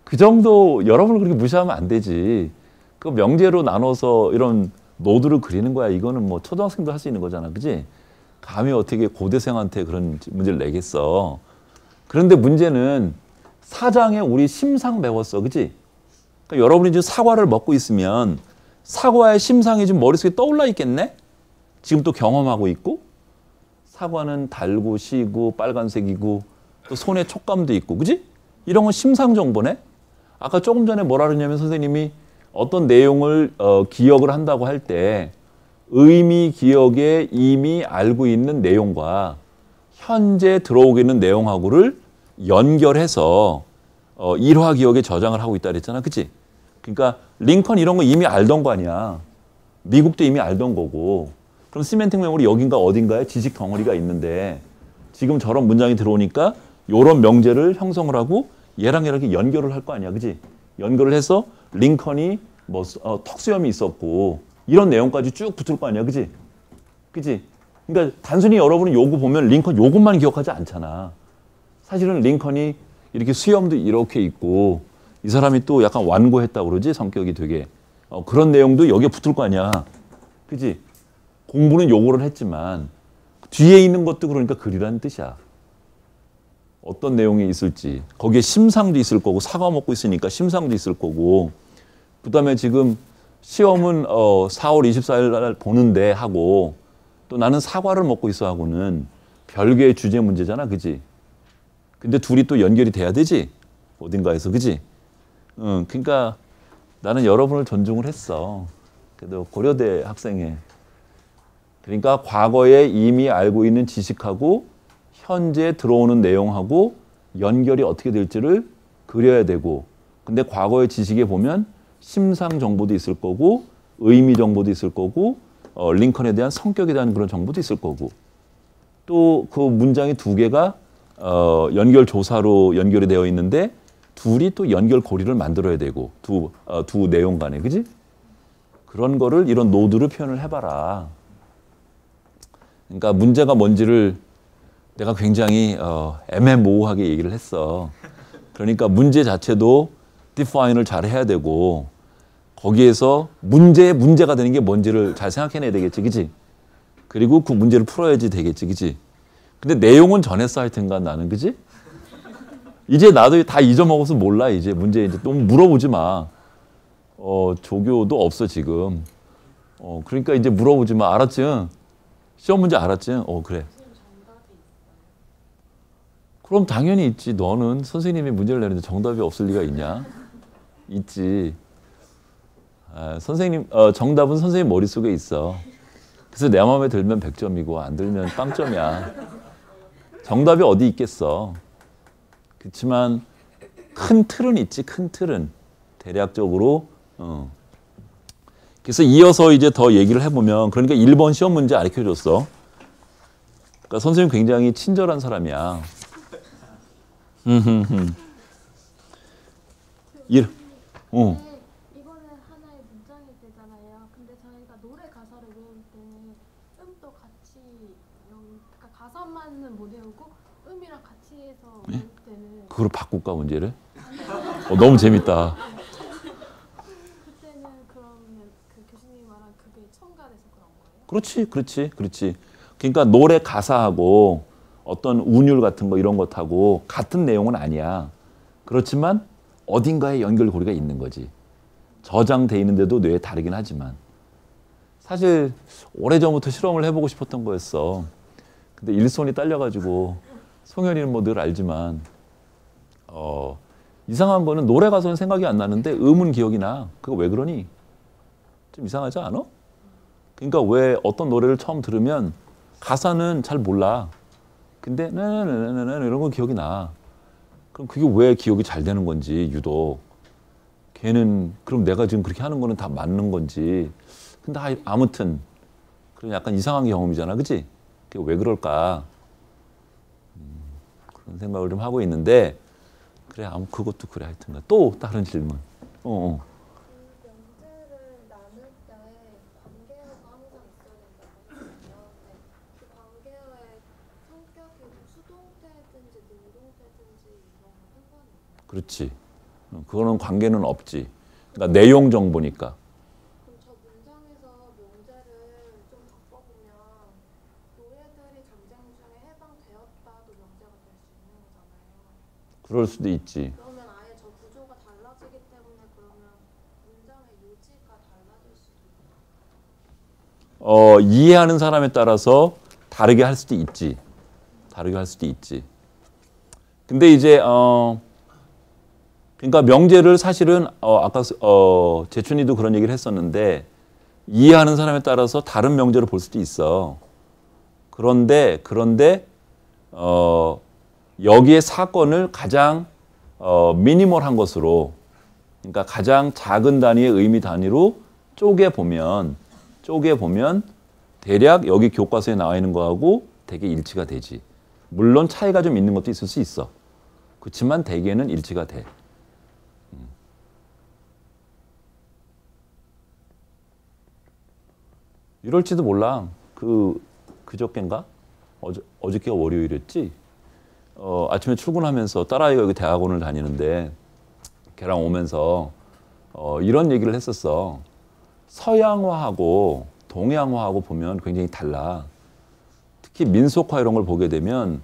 그 정도 여러분을 그렇게 무시하면 안 되지. 그 명제로 나눠서 이런 노드를 그리는 거야. 이거는 뭐 초등학생도 할 수 있는 거잖아. 그지? 감히 어떻게 고대생한테 그런 문제를 내겠어. 그런데 문제는 사장에 우리 심상 배웠어. 그지? 그러니까 여러분이 지금 사과를 먹고 있으면 사과의 심상이 지금 머릿속에 떠올라 있겠네? 지금 또 경험하고 있고 사과는 달고 시고 빨간색이고 또 손에 촉감도 있고 그지? 이런 건 심상 정보네? 아까 조금 전에 뭐라 그랬냐면 선생님이 어떤 내용을 기억을 한다고 할 때 의미 기억에 이미 알고 있는 내용과 현재 들어오고 있는 내용하고를 연결해서 일화 기억에 저장을 하고 있다 그랬잖아. 그치? 그러니까 링컨 이런 거 이미 알던 거 아니야. 미국도 이미 알던 거고. 그럼 시멘팅 메모리 여긴가 어딘가에 지식 덩어리가 있는데 지금 저런 문장이 들어오니까 이런 명제를 형성을 하고 얘랑 이렇게 연결을 할 거 아니야. 그치? 연결을 해서 링컨이 뭐 턱수염이 있었고 이런 내용까지 쭉 붙을 거 아니야. 그치? 그치? 그러니까 단순히 여러분이 요거 보면 링컨 요것만 기억하지 않잖아. 사실은 링컨이 이렇게 수염도 이렇게 있고 이 사람이 또 약간 완고했다고 그러지? 성격이 되게. 그런 내용도 여기에 붙을 거 아니야. 그치? 공부는 요거를 했지만 뒤에 있는 것도 그러니까 글이라는 뜻이야. 어떤 내용이 있을지. 거기에 심상도 있을 거고 사과 먹고 있으니까 심상도 있을 거고 그 다음에 지금 시험은 4월 24일 날 보는데 하고 또 나는 사과를 먹고 있어 하고는 별개의 주제 문제잖아. 그지? 근데 둘이 또 연결이 돼야 되지? 어딘가에서. 그지? 그러니까 나는 여러분을 존중을 했어. 그래도 고려대 학생에. 그러니까 과거에 이미 알고 있는 지식하고 현재 들어오는 내용하고 연결이 어떻게 될지를 그려야 되고 근데 과거의 지식에 보면 심상 정보도 있을 거고 의미 정보도 있을 거고 링컨에 대한 성격에 대한 그런 정보도 있을 거고 또 그 문장이 두 개가 연결 조사로 연결이 되어 있는데 둘이 또 연결 고리를 만들어야 되고 두 내용 간에. 그지? 그런 거를 이런 노드로 표현을 해봐라. 그러니까 문제가 뭔지를 내가 굉장히 애매모호하게 얘기를 했어. 그러니까 문제 자체도 define을 잘 해야 되고 거기에서 문제가 되는 게 뭔지를 잘 생각해내야 되겠지. 그치? 그리고 그 문제를 풀어야지 되겠지. 그치? 근데 내용은 전했어 할 텐가 나는. 그치? 이제 나도 다 잊어먹어서 몰라. 이제 문제 이제 너무 물어보지 마. 조교도 없어 지금. 그러니까 이제 물어보지 마. 알았지? 시험 문제 알았지? 그래. 그럼 당연히 있지. 너는 선생님이 문제를 내는데 정답이 없을 리가 있냐? 있지. 선생님 정답은 선생님 머릿속에 있어. 그래서 내 마음에 들면 100점이고 안 들면 빵점이야. 정답이 어디 있겠어. 그렇지만 큰 틀은 있지. 큰 틀은. 대략적으로 그래서 이어서 이제 더 얘기를 해보면, 그러니까 1번 시험 문제 가르쳐줬어. 그러니까 선생님 굉장히 친절한 사람이야. 일, 어. 이거는 하나의 문장이 되잖아요. 근데 저희가 노래 가사를 외울 때는 음도 같이 그러니까 가사만은 못 외우고 음이랑 같이 해서 외울 때는 그걸 바꿀까 문제를? 너무 재밌다. 그때는 그러면 그 교수님이 말한 그게 첨가돼서 그런 거예요? 그렇지. 그러니까 노래 가사하고 어떤 운율 같은 거 이런 것하고 같은 내용은 아니야. 그렇지만 어딘가에 연결고리가 있는 거지. 저장돼 있는데도 뇌에 다르긴 하지만. 사실 오래전부터 실험을 해보고 싶었던 거였어. 근데 일손이 딸려가지고 송현이는 뭐 늘 알지만 이상한 거는 노래 가사는 생각이 안 나는데 음은 기억이 나. 그거 왜 그러니? 좀 이상하지 않아? 그러니까 왜 어떤 노래를 처음 들으면 가사는 잘 몰라. 근데 나나나나나 이런 건 기억이 나. 그럼 그게 왜 기억이 잘 되는 건지 유독. 걔는 그럼 내가 지금 그렇게 하는 거는 다 맞는 건지. 근데 아무튼 그런 약간 이상한 경험이잖아, 그치? 그게 왜 그럴까? 그런 생각을 좀 하고 있는데 그래, 그것도 그래 하여튼. 또 다른 질문. 그 명제를 나눌 때 관계어가 항상 있어야 된다고 하거든요. 근데 그 관계어의 성격이 뭐 수동태든지 능동태든지 이런 거 상관이 없나요? 그렇지. 그거는 관계는 없지. 그러니까 내용 정보니까. 그럼 저 문장에서 명제를 좀 바꿔보면 노예들이 전쟁 중에 해방되었다도 명제가 될 수 있는 거잖아요. 그럴 수도 있지. 그러면 아예 저 구조가 달라지기 때문에 그러면 문장의 요지가 달라질 수도 있나요? 이해하는 사람에 따라서 다르게 할 수도 있지. 근데 이제 그러니까 명제를 사실은 아까 재춘이도 그런 얘기를 했었는데 이해하는 사람에 따라서 다른 명제를 볼 수도 있어. 그런데 여기에 사건을 가장 미니멀한 것으로, 그러니까 가장 작은 단위의 의미 단위로 쪼개 보면 대략 여기 교과서에 나와 있는 거하고 되게 일치가 되지. 물론 차이가 좀 있는 것도 있을 수 있어. 그렇지만 대개는 일치가 돼. 이럴지도 몰라. 그저께인가? 어저께가 월요일이었지? 아침에 출근하면서 딸아이가 여기 대학원을 다니는데 걔랑 오면서 이런 얘기를 했었어. 서양화하고 동양화하고 보면 굉장히 달라. 특히 민속화 이런 걸 보게 되면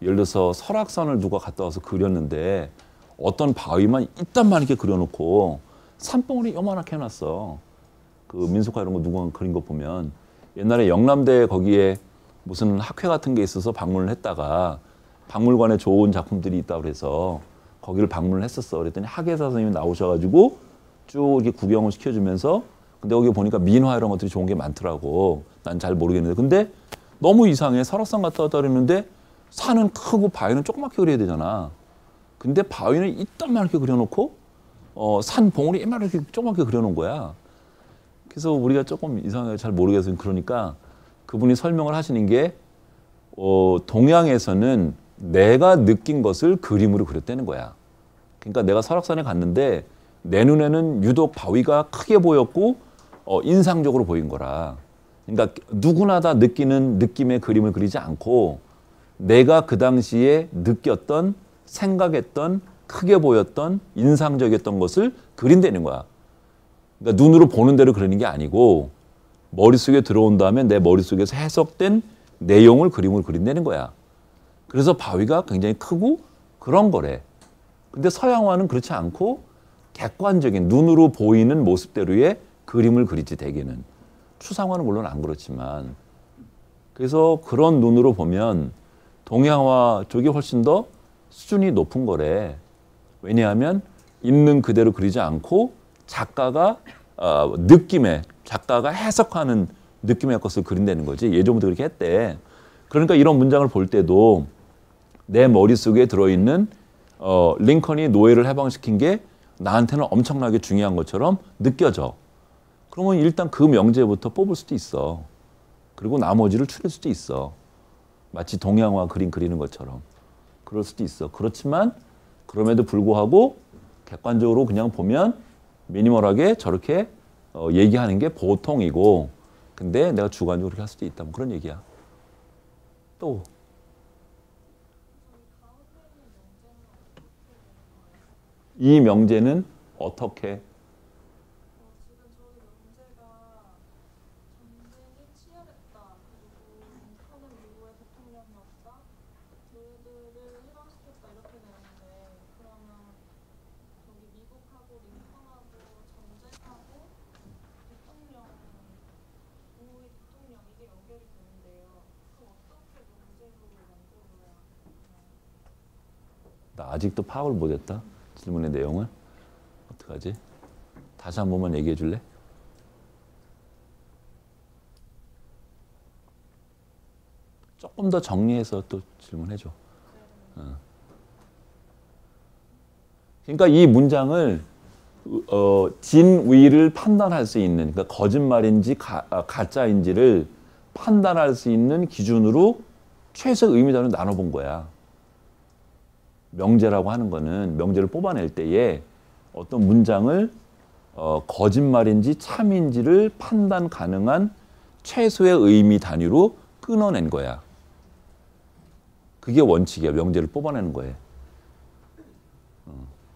예를 들어서 설악산을 누가 갔다 와서 그렸는데 어떤 바위만 이딴만하게 그려놓고 산봉우리 요만하게 해놨어. 그 민속화 이런 거 누가 그린 거 보면 옛날에 영남대 거기에 무슨 학회 같은 게 있어서 방문을 했다가 박물관에 좋은 작품들이 있다고 그래서 거기를 방문을 했었어. 그랬더니 학예사 선생님이 나오셔가지고 쭉 이렇게 구경을 시켜주면서 근데 거기 보니까 민화 이런 것들이 좋은 게 많더라고. 난 잘 모르겠는데. 근데 너무 이상해. 설악산 갔다 왔다 그랬는데 산은 크고 바위는 조그맣게 그려야 되잖아. 근데 바위는 이딴만하게 그려놓고 산 봉우리 이만하게 조그맣게 그려놓은 거야. 그래서 우리가 조금 이상하게 잘 모르겠어요. 그러니까 그분이 설명을 하시는 게 동양에서는 내가 느낀 것을 그림으로 그렸다는 거야. 그러니까 내가 설악산에 갔는데 내 눈에는 유독 바위가 크게 보였고 인상적으로 보인 거라. 그러니까 누구나 다 느끼는 느낌의 그림을 그리지 않고 내가 그 당시에 느꼈던, 생각했던, 크게 보였던, 인상적이었던 것을 그린다는 거야. 그러니까 눈으로 보는 대로 그리는 게 아니고 머릿속에 들어온 다음에 내 머릿속에서 해석된 내용을 그림으로 그린다는 거야. 그래서 바위가 굉장히 크고 그런 거래. 근데 서양화는 그렇지 않고 객관적인 눈으로 보이는 모습대로의 그림을 그리지 대개는. 추상화는 물론 안 그렇지만. 그래서 그런 눈으로 보면 동양화 쪽이 훨씬 더 수준이 높은 거래. 왜냐하면 있는 그대로 그리지 않고 작가가 작가가 해석하는 느낌의 것을 그린다는 거지. 예전부터 그렇게 했대. 그러니까 이런 문장을 볼 때도 내 머릿속에 들어있는 링컨이 노예를 해방시킨 게 나한테는 엄청나게 중요한 것처럼 느껴져. 그러면 일단 그 명제부터 뽑을 수도 있어. 그리고 나머지를 추릴 수도 있어. 마치 동양화 그림 그리는 것처럼. 그럴 수도 있어. 그렇지만 그럼에도 불구하고 객관적으로 그냥 보면 미니멀하게 저렇게 얘기하는 게 보통이고, 근데 내가 주관적으로 그렇게 할 수도 있다. 뭐 그런 얘기야. 또 이 명제는 어떻게? 지금 저희 문제가 전쟁이 치열했다. 그리고 링컨은 미국의 대통령이었다. 교회들을 해방시켰다. 이렇게 되는데 그러면 저기 미국하고 링컨하고 전쟁하고 대통령, 부의 대통령 이게 연결이 되는데요. 그럼 어떻게 문제로 만들어야 하나요? 나 아직도 파악을 못했다. 질문의 내용을. 어떡하지? 다시 한 번만 얘기해 줄래? 조금 더 정리해서 또 질문해 줘. 그러니까 이 문장을 진위를 판단할 수 있는, 그러니까 거짓말인지 가짜인지를 판단할 수 있는 기준으로 최소 의미단을 나눠본 거야. 명제라고 하는 거는 명제를 뽑아낼 때에 어떤 문장을 거짓말인지 참인지를 판단 가능한 최소의 의미 단위로 끊어낸 거야. 그게 원칙이야. 명제를 뽑아내는 거예요.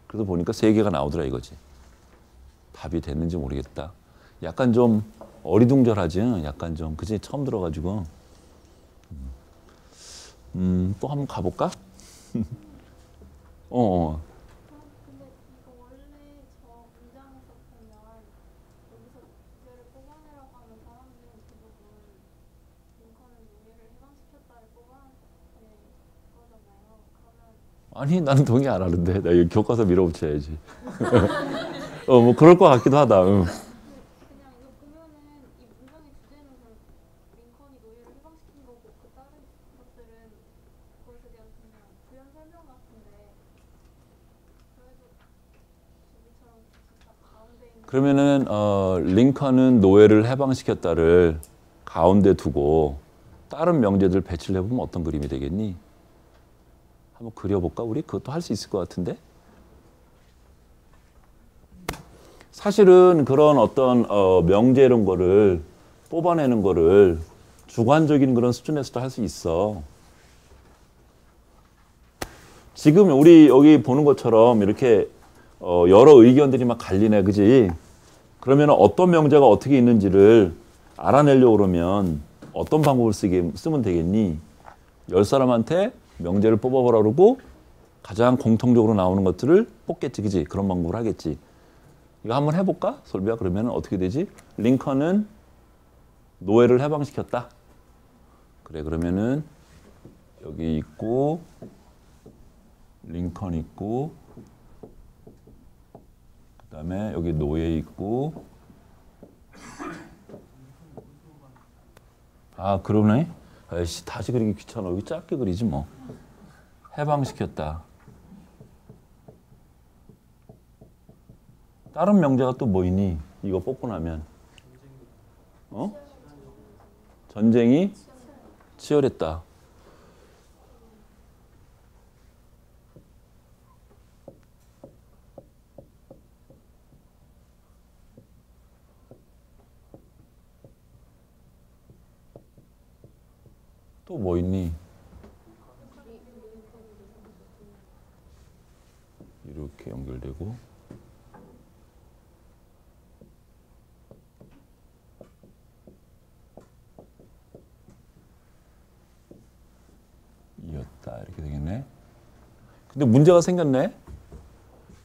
그래서 보니까 3개가 나오더라 이거지. 답이 됐는지 모르겠다. 약간 좀 어리둥절하지. 약간 좀 그지 처음 들어가지고. 또 한번 가볼까? 근데 이거 원래 저 문장에서 보면 여기서 노예를 뽑아내라고 하는 사람들은 대부분 링컨은 노예를 해방시켰다를 뽑아낸 거잖아요. 그러면 아니 나는 동의 안 하는데. 나 여기 교과서 밀어붙여야지. 뭐 그럴 것 같기도 하다. 그냥 이거 보면은 이 문장의 주제는 그냥 링컨이 노예를 해방시킨 거고 그 다른 것들은 그것에 대한 그냥 부연 설명 같은데 그래도 저기처럼 진짜 가운데 있는 그러면은 링컨은 노예를 해방시켰다를 가운데 두고 다른 명제들 배치를 해보면 어떤 그림이 되겠니? 한번 그려볼까? 우리 그것도 할 수 있을 것 같은데? 사실은 그런 어떤 명제 이런 거를 뽑아내는 거를 주관적인 그런 수준에서도 할 수 있어. 지금 우리 여기 보는 것처럼 이렇게 여러 의견들이 막 갈리네, 그지? 그러면 어떤 명제가 어떻게 있는지를 알아내려고 그러면 어떤 방법을 쓰면 되겠니? 10사람한테 명제를 뽑아보라 그러고 가장 공통적으로 나오는 것들을 뽑겠지, 그지? 그런 방법을 하겠지. 이거 한번 해볼까? 솔비야, 그러면 어떻게 되지? 링컨은 노예를 해방시켰다. 그래, 그러면은 여기 있고 링컨 있고 그 다음에 여기 노예 있고 아 그러네. 아이씨 다시 그리기 귀찮아. 여기 짧게 그리지 뭐. 해방시켰다. 다른 명제가 또 뭐 있니? 이거 뽑고 나면 전쟁이 치열했다. 또 뭐 있니? 이렇게 연결되고 이었다 이렇게 되겠네. 근데 문제가 생겼네.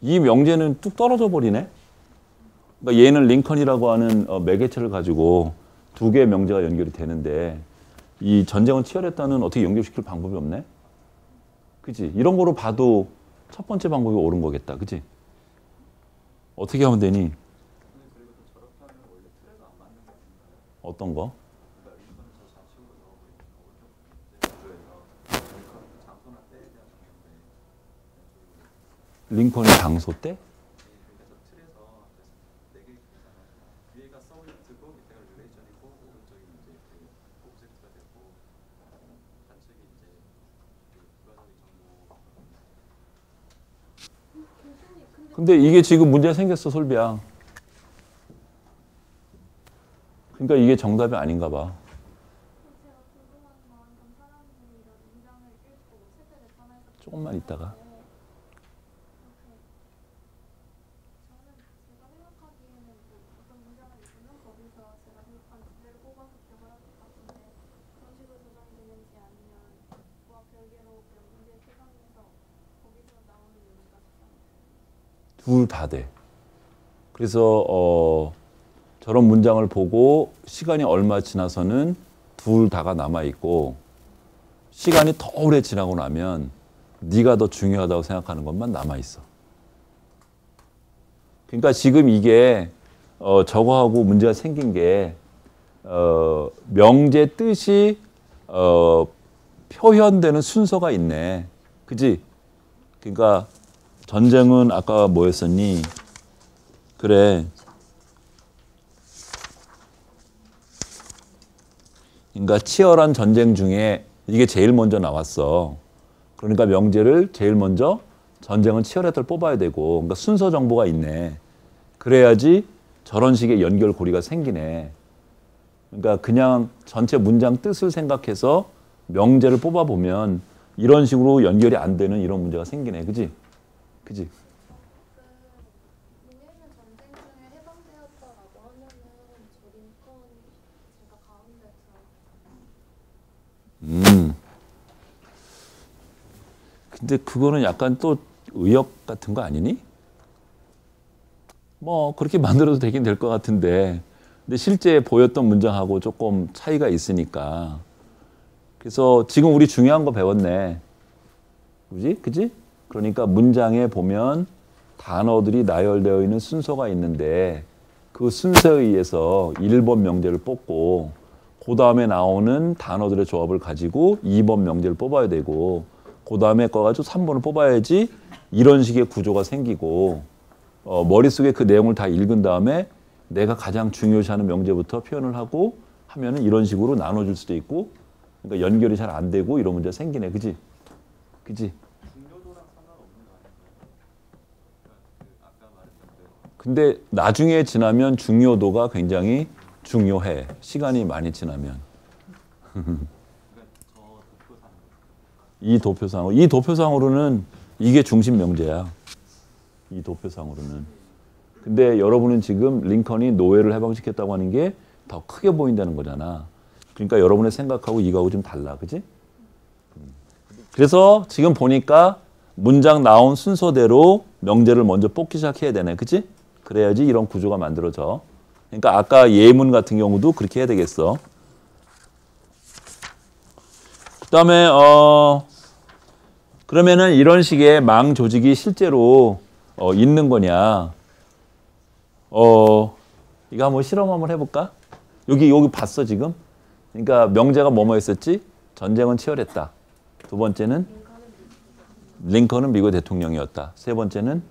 이 명제는 뚝 떨어져 버리네. 그러니까 얘는 링컨이라고 하는 매개체를 가지고 2개의 명제가 연결이 되는데 이 전쟁은 치열했다는 어떻게 연결시킬 방법이 없네. 그치? 이런 거로 봐도 첫 번째 방법이 옳은 거겠다. 그치? 어떻게 하면 되니? 근데 그리고 또 저렇게 하면 원래 틀에도 안 맞는 거 아닌가요? 어떤 거? 그러니까 링컨은 저 좌측으로 나오고 있는 거고 링컨은 장소나 때에 대한 정의인데 링컨의 장소 때? 그러니까 근데 이게 지금 문제가 생겼어, 솔비야. 그러니까 이게 정답이 아닌가 봐. 제가 궁금한 건 그럼 사람들이 이런 문장을 읽고 책을 냈잖아요. 조금만 있다가. 저는 제가 생각하기에는 뭐 어떤 문장을 읽으면 거기서 제가 생각한 주제를 뽑아서 기억을 할 것 같은데 그런 식으로 조정이 되는지 아니면 뭐와 별개로 그냥 문제 세상에서 거기서 나오는 의미가 조정이 둘 다 돼. 그래서 저런 문장을 보고 시간이 얼마 지나서는 둘 다가 남아있고 시간이 더 오래 지나고 나면 네가 더 중요하다고 생각하는 것만 남아있어. 그러니까 지금 이게 저거하고 문제가 생긴 게 명제 뜻이 표현되는 순서가 있네. 그지? 그러니까 전쟁은 아까 뭐였었니? 그래. 그러니까 치열한 전쟁 중에 이게 제일 먼저 나왔어. 그러니까 명제를 제일 먼저 전쟁은 치열했다를 뽑아야 되고, 그러니까 순서 정보가 있네. 그래야지 저런 식의 연결고리가 생기네. 그러니까 그냥 전체 문장 뜻을 생각해서 명제를 뽑아보면 이런 식으로 연결이 안 되는 이런 문제가 생기네. 그지? 그지? 노예는 전쟁 중에 해방되었다라고 하면은 저 링컨 제가 가운데서 근데 그거는 약간 또 의역 같은 거 아니니? 뭐 그렇게 만들어도 되긴 될 것 같은데 근데 실제 보였던 문장하고 조금 차이가 있으니까 그래서 지금 우리 중요한 거 배웠네. 그지? 그지? 그러니까 문장에 보면 단어들이 나열되어 있는 순서가 있는데 그 순서에 의해서 1번 명제를 뽑고 그 다음에 나오는 단어들의 조합을 가지고 2번 명제를 뽑아야 되고 그 다음에 거 가지고 3번을 뽑아야지 이런 식의 구조가 생기고 머릿속에 그 내용을 다 읽은 다음에 내가 가장 중요시하는 명제부터 표현을 하고 하면은 이런 식으로 나눠줄 수도 있고 그러니까 연결이 잘 안 되고 이런 문제가 생기네. 그지? 그지? 중요도랑 상관없는 거 아닌가요? 그러니까 아까 말했던 대로 근데 나중에 지나면 중요도가 굉장히 중요해. 시간이 많이 지나면. 그러니까 저 도표상 이 도표상으로는 이게 중심 명제야. 이 도표상으로는. 근데 여러분은 지금 링컨이 노예를 해방시켰다고 하는 게 더 크게 보인다는 거잖아. 그러니까 여러분의 생각하고 이거하고 좀 달라. 그지? 그래서 지금 보니까 문장 나온 순서대로 명제를 먼저 뽑기 시작해야 되네. 그지? 그래야지 이런 구조가 만들어져. 그러니까 아까 예문 같은 경우도 그렇게 해야 되겠어. 그다음에 그러면은 이런 식의 망 조직이 실제로 있는 거냐? 이거 한번 실험 한번 해볼까? 여기 봤어 지금? 그러니까 명제가 뭐뭐 했었지? 전쟁은 치열했다. 두 번째는 링컨은 미국 대통령이었다. 세 번째는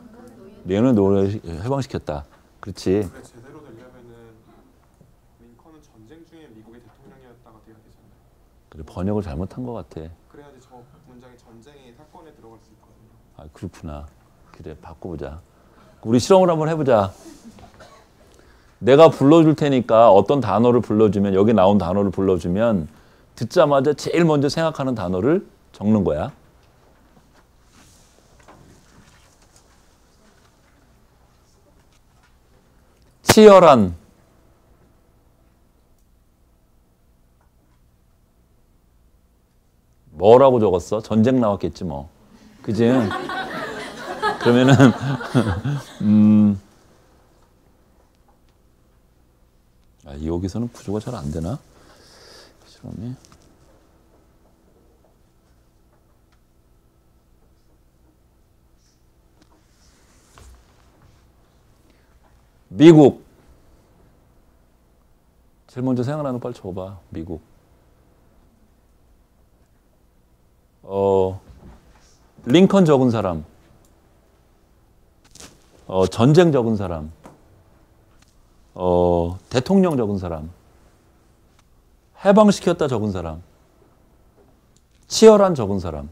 노예는 노예를 해방시켰다. 그렇지. 그게 제대로 되려면은 링컨은 전쟁 중에 미국의 대통령이었다가 돼야 되잖아요. 그래, 번역을 잘못한 것 같아. 그래야지 저 문장이 전쟁의 사건에 들어갈 수 있거든요. 아, 그렇구나. 그래, 바꿔보자. 우리 실험을 한번 해보자. 내가 불러줄 테니까 어떤 단어를 불러주면 여기 나온 단어를 불러주면 듣자마자 제일 먼저 생각하는 단어를 적는 거야. 치열한, 뭐라고 적었어? 전쟁 나왔겠지 뭐. 그지? 그러면은 여기서는 구조가 잘 안 되나? 실험이. 미국. 제일 먼저 생각나는 거 빨리 적어봐. 미국. 링컨 적은 사람. 전쟁 적은 사람. 대통령 적은 사람. 해방시켰다 적은 사람. 치열한 적은 사람.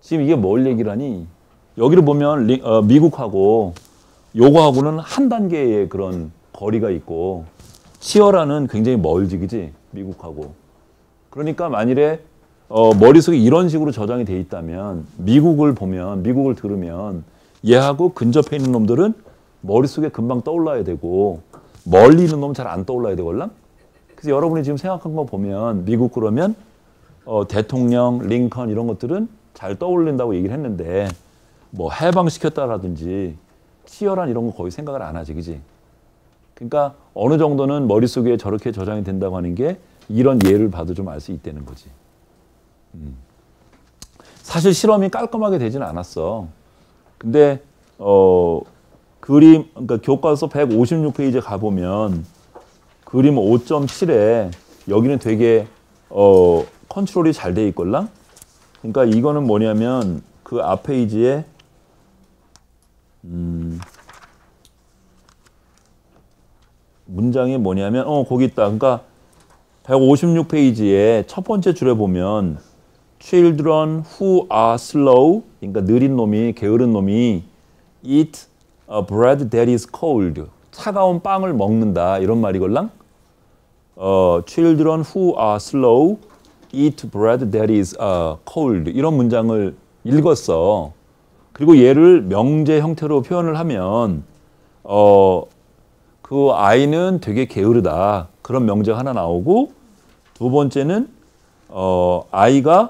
지금 이게 뭘 얘기를 하니? 여기를 보면 미국하고 요거하고는 한 단계의 그런 거리가 있고 치열하는 굉장히 멀지, 그지? 미국하고. 그러니까 만일에 머릿속에 이런 식으로 저장이 돼 있다면 미국을 들으면 얘하고 근접해 있는 놈들은 머릿속에 금방 떠올라야 되고 멀리 있는 놈은 잘 안 떠올라야 되걸랑? 그래서 여러분이 지금 생각한 거 보면 미국 그러면 대통령, 링컨 이런 것들은 잘 떠올린다고 얘기를 했는데 뭐 해방시켰다라든지 치열한 이런 거 거의 생각을 안 하지, 그지? 그러니까 어느 정도는 머릿속에 저렇게 저장이 된다고 하는 게 이런 예를 봐도 좀 알 수 있다는 거지. 사실 실험이 깔끔하게 되지는 않았어. 근데 그러니까 교과서 156페이지에 가보면 그림 5.7에 여기는 되게 컨트롤이 잘 돼 있걸랑? 그러니까 이거는 뭐냐면 그 앞 페이지에 문장이 뭐냐면 거기 있다. 그러니까 156페이지에 첫 번째 줄에 보면 Children who are slow, 그러니까 느린 놈이, 게으른 놈이 eat a bread that is cold, 차가운 빵을 먹는다 이런 말이걸랑? Children who are slow eat bread that is cold 이런 문장을 읽었어. 그리고 얘를 명제 형태로 표현을 하면 그 아이는 되게 게으르다 그런 명제가 하나 나오고, 두 번째는 아이가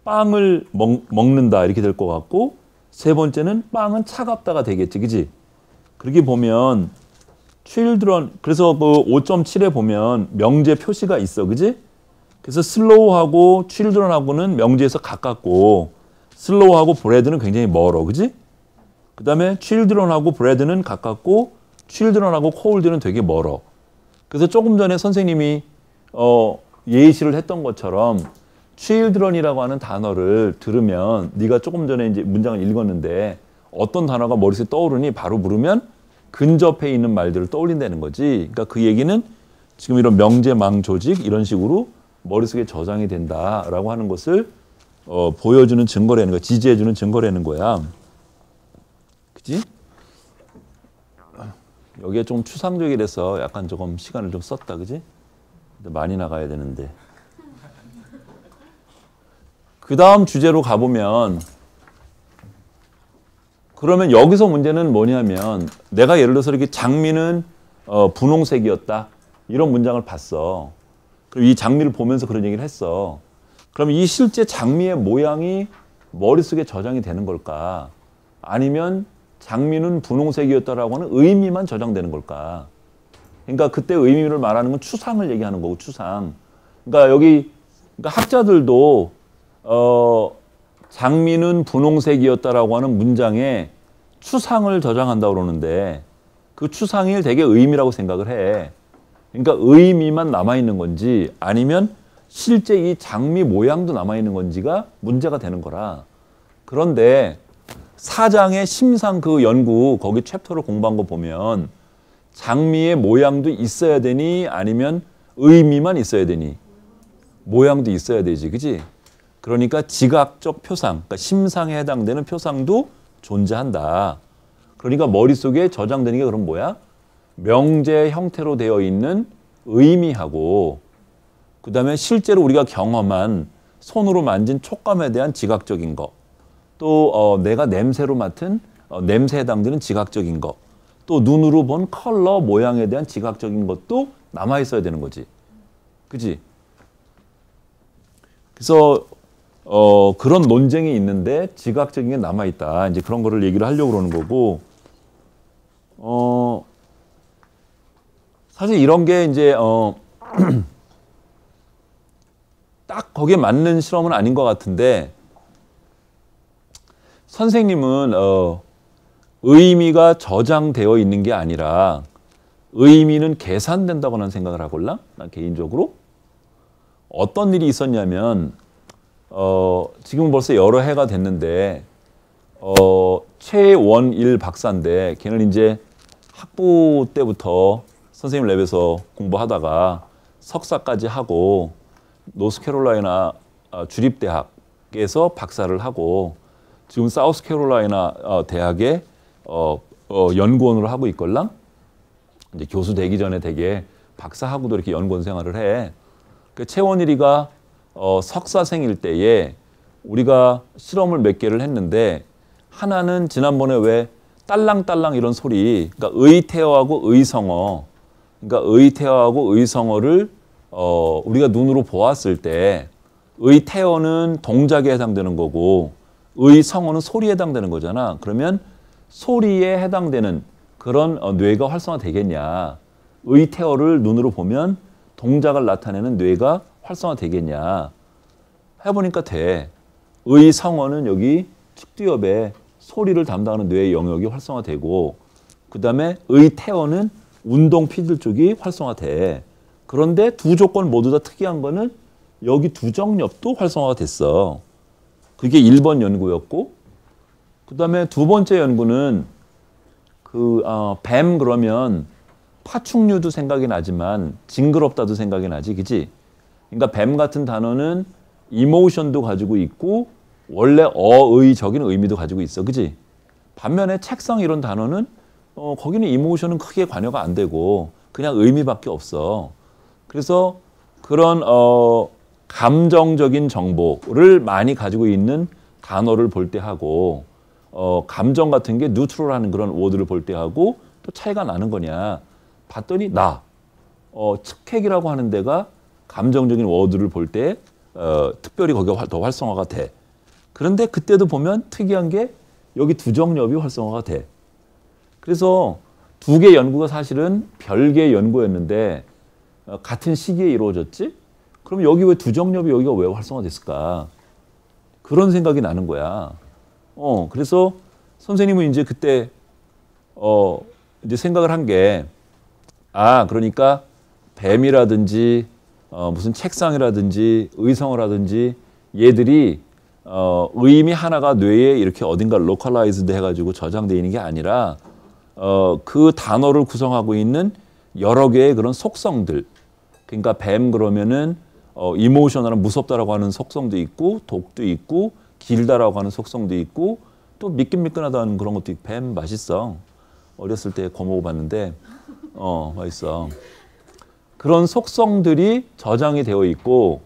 빵을 먹는다 이렇게 될 것 같고, 세 번째는 빵은 차갑다가 되겠지, 그지? 그렇게 보면 children, 그래서 그 5.7에 보면 명제 표시가 있어, 그지? 그래서 slow하고 children하고는 명제에서 가깝고 slow하고 bread는 굉장히 멀어, 그지? 그 다음에 children하고 bread는 가깝고 children하고 cold는 되게 멀어. 그래서 조금 전에 선생님이 예시를 했던 것처럼 children이라고 하는 단어를 들으면 네가 조금 전에 이제 문장을 읽었는데 어떤 단어가 머릿속에 떠오르니 바로 물으면 근접해 있는 말들을 떠올린다는 거지. 그러니까 그 얘기는 지금 이런 명제망 조직 이런 식으로 머릿속에 저장이 된다라고 하는 것을 보여주는 증거라는 거야. 지지해주는 증거라는 거야. 그지? 여기에 좀 추상적이라서 약간 조금 시간을 좀 썼다, 그지? 근데 많이 나가야 되는데. 그 다음 주제로 가보면, 그러면 여기서 문제는 뭐냐면 내가 예를 들어서 이렇게 장미는 분홍색이었다 이런 문장을 봤어. 그리고 이 장미를 보면서 그런 얘기를 했어. 그럼 이 실제 장미의 모양이 머릿속에 저장이 되는 걸까? 아니면 장미는 분홍색이었다라고 하는 의미만 저장되는 걸까? 그러니까 그때 의미를 말하는 건 추상을 얘기하는 거고, 추상. 그러니까 여기 그러니까 학자들도 장미는 분홍색이었다라고 하는 문장에 추상을 저장한다고 그러는데 그 추상이 되게 의미라고 생각을 해. 그러니까 의미만 남아있는 건지 아니면 실제 이 장미 모양도 남아있는 건지가 문제가 되는 거라. 그런데 4장의 심상 그 연구 거기 챕터를 공부한 거 보면 장미의 모양도 있어야 되니 아니면 의미만 있어야 되니? 모양도 있어야 되지, 그지? 그러니까 지각적 표상, 그러니까 심상에 해당되는 표상도 존재한다. 그러니까 머릿속에 저장되는 게 그럼 뭐야? 명제 형태로 되어 있는 의미하고 그 다음에 실제로 우리가 경험한 손으로 만진 촉감에 대한 지각적인 거, 또 내가 냄새로 맡은 냄새에 해당되는 지각적인 거, 또 눈으로 본 컬러 모양에 대한 지각적인 것도 남아있어야 되는 거지. 그치? 그래서 그런 논쟁이 있는데 지각적인 게 남아있다. 이제 그런 거를 얘기를 하려고 그러는 거고, 사실 이런 게 이제, 딱 거기에 맞는 실험은 아닌 것 같은데, 선생님은, 의미가 저장되어 있는 게 아니라, 의미는 계산된다고 난 생각을 하걸라? 난 개인적으로. 어떤 일이 있었냐면, 지금 벌써 여러 해가 됐는데, 최원일 박사인데, 걔는 이제 학부 때부터 선생님 랩에서 공부하다가 석사까지 하고, 노스캐롤라이나 주립대학에서 박사를 하고, 지금 사우스캐롤라이나 대학의 연구원으로 하고 있걸랑. 이제 교수 되기 전에 되게 박사하고도 이렇게 연구원 생활을 해. 그 채원일이가 석사생일 때에 우리가 실험을 몇 개를 했는데 하나는 지난번에 왜 딸랑딸랑 이런 소리, 그러니까 의태어하고 의성어, 그러니까 의태어하고 의성어를 우리가 눈으로 보았을 때 의태어는 동작에 해당되는 거고 의성어는 소리에 해당되는 거잖아. 그러면 소리에 해당되는 그런 뇌가 활성화되겠냐. 의태어를 눈으로 보면 동작을 나타내는 뇌가 활성화되겠냐. 해보니까 돼. 의성어는 여기 측두엽에 소리를 담당하는 뇌의 영역이 활성화되고 그 다음에 의태어는 운동 피질 쪽이 활성화돼. 그런데 두 조건 모두 다 특이한 거는 여기 두정엽도 활성화가 됐어. 그게 1번 연구였고 그 다음에 두 번째 연구는 뱀 그러면 파충류도 생각이 나지만 징그럽다도 생각이 나지, 그치? 그러니까 뱀 같은 단어는 이모션도 가지고 있고 원래 어의적인 의미도 가지고 있어, 그치? 반면에 책상 이런 단어는 거기는 이모션은 크게 관여가 안 되고 그냥 의미밖에 없어. 그래서 그런 감정적인 정보를 많이 가지고 있는 단어를 볼 때 하고 감정 같은 게 뉴트럴하는 그런 워드를 볼 때 하고 또 차이가 나는 거냐 봤더니 측핵이라고 하는 데가 감정적인 워드를 볼 때 특별히 거기가 더 활성화가 돼. 그런데 그때도 보면 특이한 게 여기 두정엽이 활성화가 돼. 그래서 두 개 연구가 사실은 별개의 연구였는데 같은 시기에 이루어졌지? 그럼 여기 왜 두정엽이 여기가 왜 활성화됐을까? 그런 생각이 나는 거야. 그래서 선생님은 이제 그때 이제 생각을 한 게 그러니까 뱀이라든지 무슨 책상이라든지 의성어라든지 얘들이 의미 하나가 뇌에 이렇게 어딘가 로컬라이즈드 해가지고 저장되어 있는 게 아니라 그 단어를 구성하고 있는 여러 개의 그런 속성들. 그러니까 뱀 그러면은 이모셔널한 무섭다라고 하는 속성도 있고 독도 있고 길다라고 하는 속성도 있고 또 미끈미끈하다는 그런 것도 있고 뱀 맛있어. 어렸을 때 구워 먹어봤는데 맛있어. 그런 속성들이 저장이 되어 있고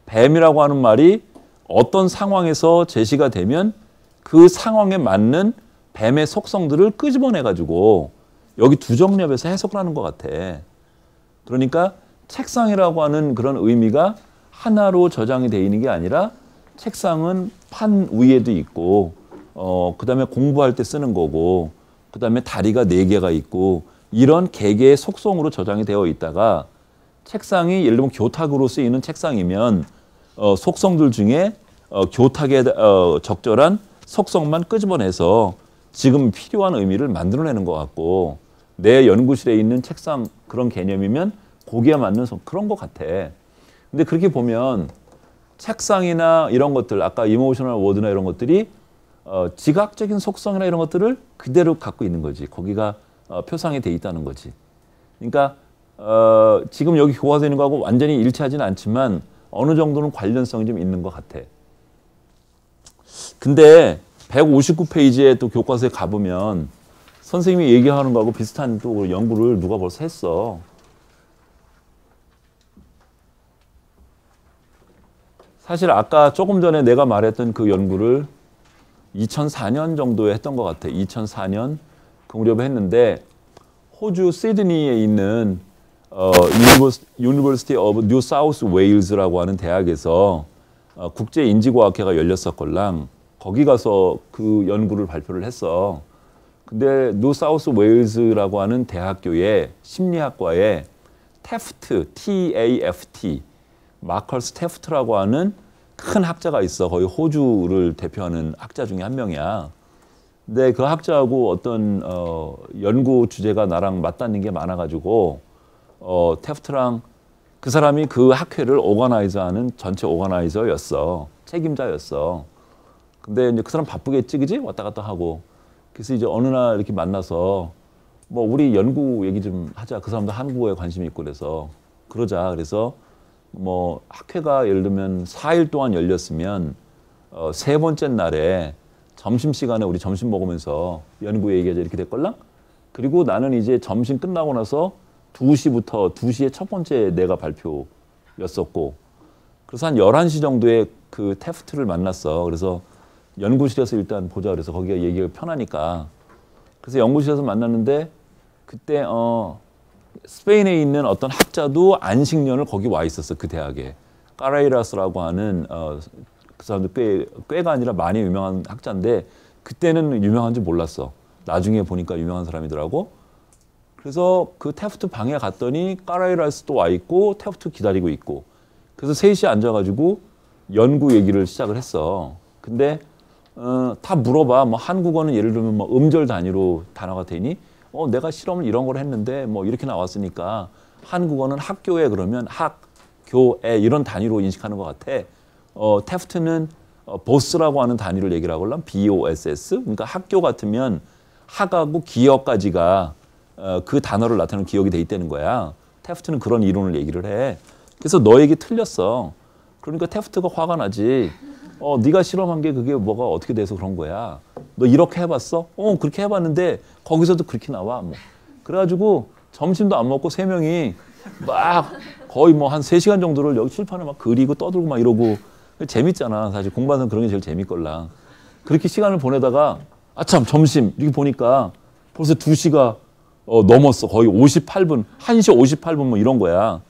뱀이라고 하는 말이 어떤 상황에서 제시가 되면 그 상황에 맞는 뱀의 속성들을 끄집어내가지고 여기 두정엽에서 해석을 하는 것 같아. 그러니까 책상이라고 하는 그런 의미가 하나로 저장이 되어 있는 게 아니라 책상은 판 위에도 있고 그 다음에 공부할 때 쓰는 거고 그 다음에 다리가 4개가 있고 이런 개개의 속성으로 저장이 되어 있다가 책상이 예를 들면 교탁으로 쓰이는 책상이면 속성들 중에 교탁에 적절한 속성만 끄집어내서 지금 필요한 의미를 만들어내는 것 같고 내 연구실에 있는 책상 그런 개념이면 거기에 맞는 그런 것 같아. 근데 그렇게 보면 책상이나 이런 것들 아까 이모셔널 워드나 이런 것들이 지각적인 속성이나 이런 것들을 그대로 갖고 있는 거지. 거기가 표상이 돼 있다는 거지. 그러니까 지금 여기 교과서에 있는 거하고 완전히 일치하지는 않지만 어느 정도는 관련성이 좀 있는 것 같아. 근데 159페이지에 또 교과서에 가보면 선생님이 얘기하는 거하고 비슷한 또 연구를 누가 벌써 했어. 사실 아까 조금 전에 내가 말했던 그 연구를 2004년 정도에 했던 것 같아. 2004년 그 무렵에 했는데 호주 시드니에 있는 University of New South Wales라고 하는 대학에서 국제인지과학회가 열렸었걸랑 거기 가서 그 연구를 발표를 했어. 근데 New South Wales라고 하는 대학교의 심리학과에 테프트, TAFT, 마컬스 테프트라고 하는 큰 학자가 있어. 거의 호주를 대표하는 학자 중에 한 명이야. 근데 그 학자하고 어떤 연구 주제가 나랑 맞닿는 게 많아가지고 테프트랑 그 사람이 그 학회를 오거나이저하는 전체 오거나이저였어. 책임자였어. 근데 이제 그 사람 바쁘겠지, 그지? 왔다 갔다 하고. 그래서 이제 어느 날 이렇게 만나서 뭐 우리 연구 얘기 좀 하자. 그 사람도 한국어에 관심이 있고 그래서 그러자. 그래서 뭐 학회가 예를 들면 4일 동안 열렸으면 세 번째 날에 점심시간에 우리 점심 먹으면서 연구 얘기하자 이렇게 됐걸랑? 그리고 나는 이제 점심 끝나고 나서 2시부터 2시에 첫 번째 내가 발표였었고 그래서 한 11시 정도에 그 테프트를 만났어. 그래서 연구실에서 일단 보자 그래서 거기가 얘기가 편하니까 그래서 연구실에서 만났는데 그때 스페인에 있는 어떤 학자도 안식년을 거기 와 있었어. 그 대학에 까라이라스라고 하는 그 사람도 꽤가 아니라 많이 유명한 학자인데 그때는 유명한지 몰랐어. 나중에 보니까 유명한 사람이더라고. 그래서 그 테프트 방에 갔더니 까라이라스도 와 있고 테프트 기다리고 있고 그래서 셋이 앉아가지고 연구 얘기를 시작을 했어. 근데 다 물어봐. 뭐 한국어는 예를 들면 뭐 음절 단위로 단어가 되니? 내가 실험을 이런 걸 했는데 뭐 이렇게 나왔으니까 한국어는 학교에 그러면 학교에 이런 단위로 인식하는 것 같아. 테프트는 보스라고 하는 단위를 얘기를 하걸랑 BOSS. 그러니까 학교 같으면 학하고 기역까지가 그 단어를 나타내는 기억이 돼 있다는 거야. 테프트는 그런 이론을 얘기를 해. 그래서 너 얘기 틀렸어. 그러니까 테프트가 화가 나지. 네가 실험한 게 그게 뭐가 어떻게 돼서 그런 거야. 너 이렇게 해봤어? 그렇게 해봤는데 거기서도 그렇게 나와. 뭐. 그래가지고 점심도 안 먹고 세 명이 막 거의 뭐 한 3시간 정도를 여기 칠판에 막 그리고 떠들고 막 이러고 재밌잖아. 사실 공부하는 그런 게 제일 재밌걸랑. 그렇게 시간을 보내다가 아참 점심 이렇게 보니까 벌써 2시가 넘었어. 거의 58분, 1시 58분 뭐 이런 거야.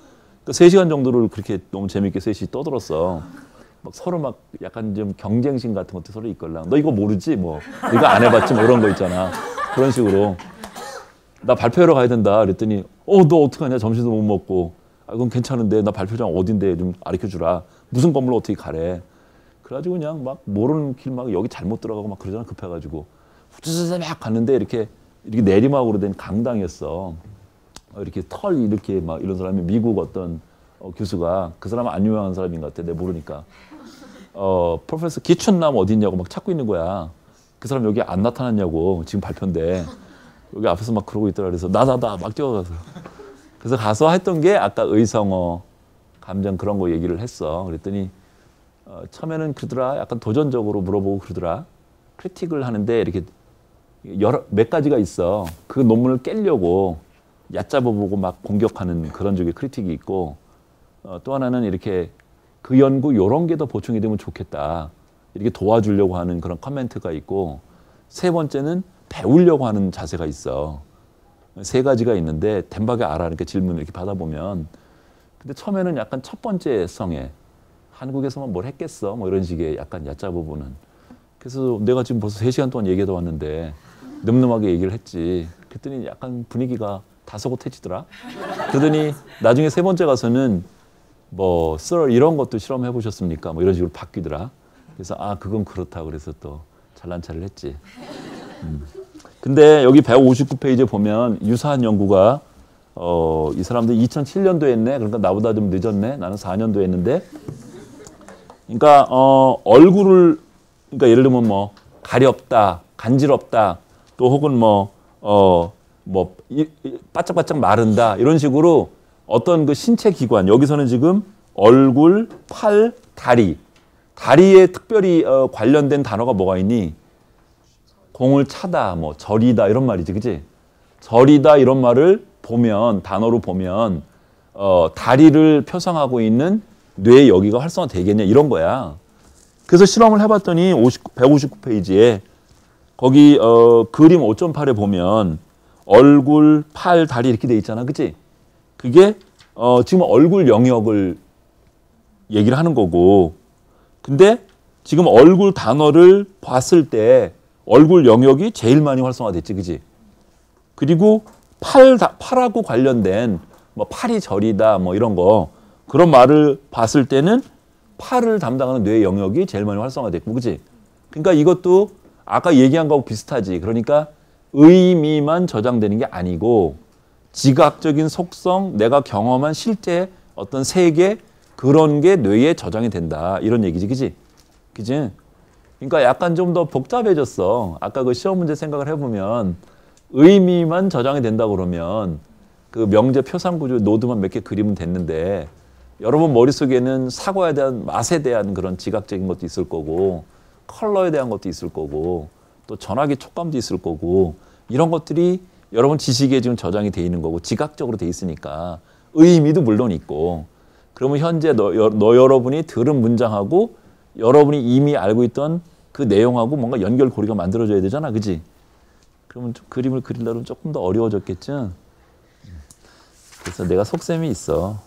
그러니까 3시간 정도를 그렇게 너무 재밌게 셋이 떠들었어. 막 서로 막 약간 좀 경쟁심 같은 것도 서로 있걸랑. 너 이거 모르지? 뭐 이거 안 해봤지? 뭐 이런 거 있잖아. 그런 식으로. 나 발표하러 가야 된다. 그랬더니 너 어떡하냐? 점심도 못 먹고. 그건 괜찮은데 나 발표장 어딘데 좀 가르쳐주라. 무슨 건물로 어떻게 가래. 그래가지고 그냥 막 모르는 길 막 여기 잘못 들어가고 막 그러잖아. 급해가지고. 후즈즈즈 막 갔는데 이렇게 내리막으로 된 강당이었어. 이렇게 털 이렇게 막 이런 사람이 미국 어떤 교수가 그 사람은 안 유명한 사람인 것 같아. 내가 모르니까. 프로페서 기춘남 어디 있냐고 막 찾고 있는 거야. 그 사람 여기 안 나타났냐고. 지금 발표인데. 여기 앞에서 막 그러고 있더라. 그래서 나다 막 뛰어가서. 그래서 가서 했던 게 아까 의성어, 감정 그런 거 얘기를 했어. 그랬더니 처음에는 그러더라. 약간 도전적으로 물어보고 그러더라. 크리틱을 하는데 이렇게 몇 가지가 있어. 그 논문을 깨려고 얕잡아보고 막 공격하는 그런 쪽의 크리틱이 있고 또 하나는 이렇게 그 연구 요런 게 더 보충이 되면 좋겠다. 이렇게 도와주려고 하는 그런 커멘트가 있고 세 번째는 배우려고 하는 자세가 있어. 3가지가 있는데 덴박에 알아. 이렇게 질문을 이렇게 받아보면 근데 처음에는 약간 첫 번째 성에 한국에서만 뭘 했겠어. 뭐 이런 식의 약간 얕잡아보는. 그래서 내가 지금 벌써 3시간 동안 얘기해도 왔는데 늠름하게 얘기를 했지. 그랬더니 약간 분위기가 다소곳해지더라. 그러더니 나중에 3번째 가서는 뭐 sir 이런 것도 실험해 보셨습니까? 뭐 이런 식으로 바뀌더라. 그래서 그건 그렇다. 그래서 또 잘난 체를 했지. 근데 여기 159페이지에 보면 유사한 연구가 이 사람들 2007년도에 했네. 그러니까 나보다 좀 늦었네. 나는 4년도에 했는데. 그러니까 얼굴을 그러니까 예를 들면 뭐 가렵다, 간지럽다, 또 혹은 바짝바짝 마른다 이런 식으로 어떤 그 신체 기관 여기서는 지금 얼굴, 팔, 다리에 특별히 관련된 단어가 뭐가 있니? 공을 차다, 뭐 저리다 이런 말이지, 그치? 저리다 이런 말을 보면 단어로 보면 다리를 표상하고 있는 뇌 여기가 활성화되겠냐 이런 거야. 그래서 실험을 해봤더니 159페이지에 거기 그림 5.8에 보면 얼굴, 팔, 다리 이렇게 돼 있잖아, 그치? 그게 지금 얼굴 영역을 얘기를 하는 거고 근데 지금 얼굴 단어를 봤을 때 얼굴 영역이 제일 많이 활성화됐지, 그치? 그리고 팔하고 관련된 뭐 팔이 저리다 뭐 이런 거 그런 말을 봤을 때는 팔을 담당하는 뇌 영역이 제일 많이 활성화됐고, 그치? 그러니까 이것도 아까 얘기한 거하고 비슷하지. 그러니까 의미만 저장되는 게 아니고 지각적인 속성, 내가 경험한 실제 어떤 세계 그런 게 뇌에 저장이 된다. 이런 얘기지, 그치? 그치? 그러니까 약간 좀 더 복잡해졌어. 아까 그 시험 문제 생각을 해보면 의미만 저장이 된다 그러면 그 명제 표상 구조 노드만 몇 개 그리면 됐는데 여러분 머릿속에는 사과에 대한 맛에 대한 그런 지각적인 것도 있을 거고 컬러에 대한 것도 있을 거고 또 전화기 촉감도 있을 거고 이런 것들이 여러분 지식에 지금 저장이 돼 있는 거고 지각적으로 돼 있으니까 의미도 물론 있고 그러면 현재 여러분이 들은 문장하고 여러분이 이미 알고 있던 그 내용하고 뭔가 연결고리가 만들어져야 되잖아. 그지? 그러면 좀 그림을 그리려면 조금 더 어려워졌겠죠? 그래서 내가 속셈이 있어.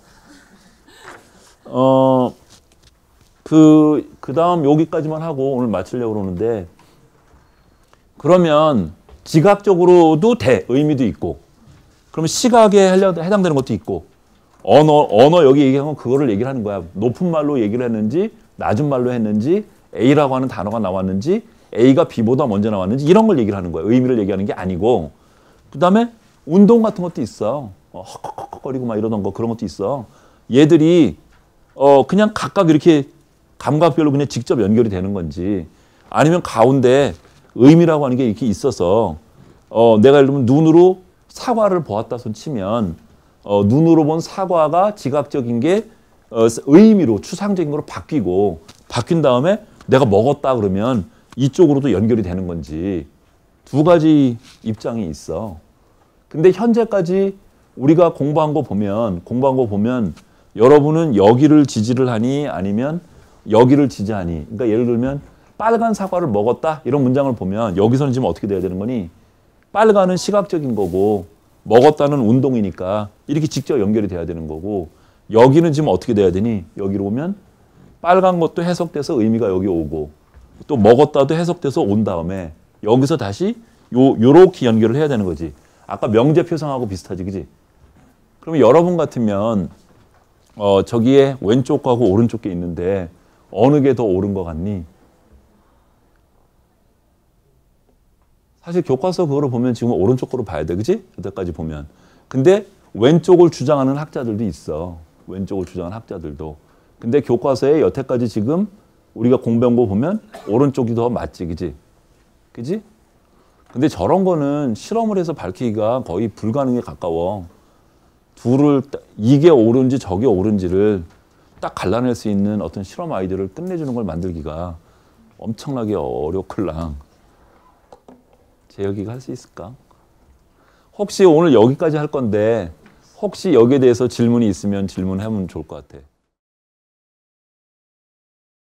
그 다음 여기까지만 하고 오늘 마치려고 그러는데 그러면 지각적으로도 돼. 의미도 있고. 그러면 시각에 해당되는 것도 있고. 언어 여기 얘기한 건 그거를 얘기를 하는 거야. 높은 말로 얘기를 했는지 낮은 말로 했는지 A라고 하는 단어가 나왔는지 A가 B보다 먼저 나왔는지 이런 걸 얘기를 하는 거야. 의미를 얘기하는 게 아니고. 그 다음에 운동 같은 것도 있어. 헉헉헉거리고 막 이러던 거 그런 것도 있어. 얘들이 그냥 각각 이렇게 감각별로 그냥 직접 연결이 되는 건지 아니면 가운데 의미라고 하는 게 이렇게 있어서 내가 예를 들면 눈으로 사과를 보았다 손 치면 눈으로 본 사과가 지각적인 게 의미로 추상적인 거로 바뀐 다음에 내가 먹었다 그러면 이쪽으로도 연결이 되는 건지 두 가지 입장이 있어. 근데 현재까지 우리가 공부한 거 보면 여러분은 여기를 지지를 하니 아니면 여기를 지지하니. 그러니까 예를 들면 빨간 사과를 먹었다 이런 문장을 보면 여기서는 지금 어떻게 돼야 되는 거니? 빨간은 시각적인 거고 먹었다는 운동이니까 이렇게 직접 연결이 돼야 되는 거고 여기는 지금 어떻게 돼야 되니? 여기로 오면 빨간 것도 해석돼서 의미가 여기 오고 또 먹었다도 해석돼서 온 다음에 여기서 다시 요렇게 연결을 해야 되는 거지. 아까 명제 표상하고 비슷하지, 그지? 그러면 여러분 같으면 저기에 왼쪽 거하고 오른쪽 게 있는데 어느 게 더 옳은 것 같니? 사실 교과서 그거를 보면 지금 오른쪽 거로 봐야 돼, 그지? 여태까지 보면. 근데 왼쪽을 주장하는 학자들도 있어. 왼쪽을 주장하는 학자들도. 근데 교과서에 여태까지 지금 우리가 공부한 거 보면 오른쪽이 더 맞지, 그지? 그지? 근데 저런 거는 실험을 해서 밝히기가 거의 불가능에 가까워. 이게 옳은지 저게 옳은지를 딱 갈라낼 수 있는 어떤 실험 아이디어를 끝내주는 걸 만들기가 엄청나게 어렵걸랑. 재혁이가 할 수 있을까? 혹시 오늘 여기까지 할 건데 혹시 여기에 대해서 질문이 있으면 질문하면 좋을 것 같아.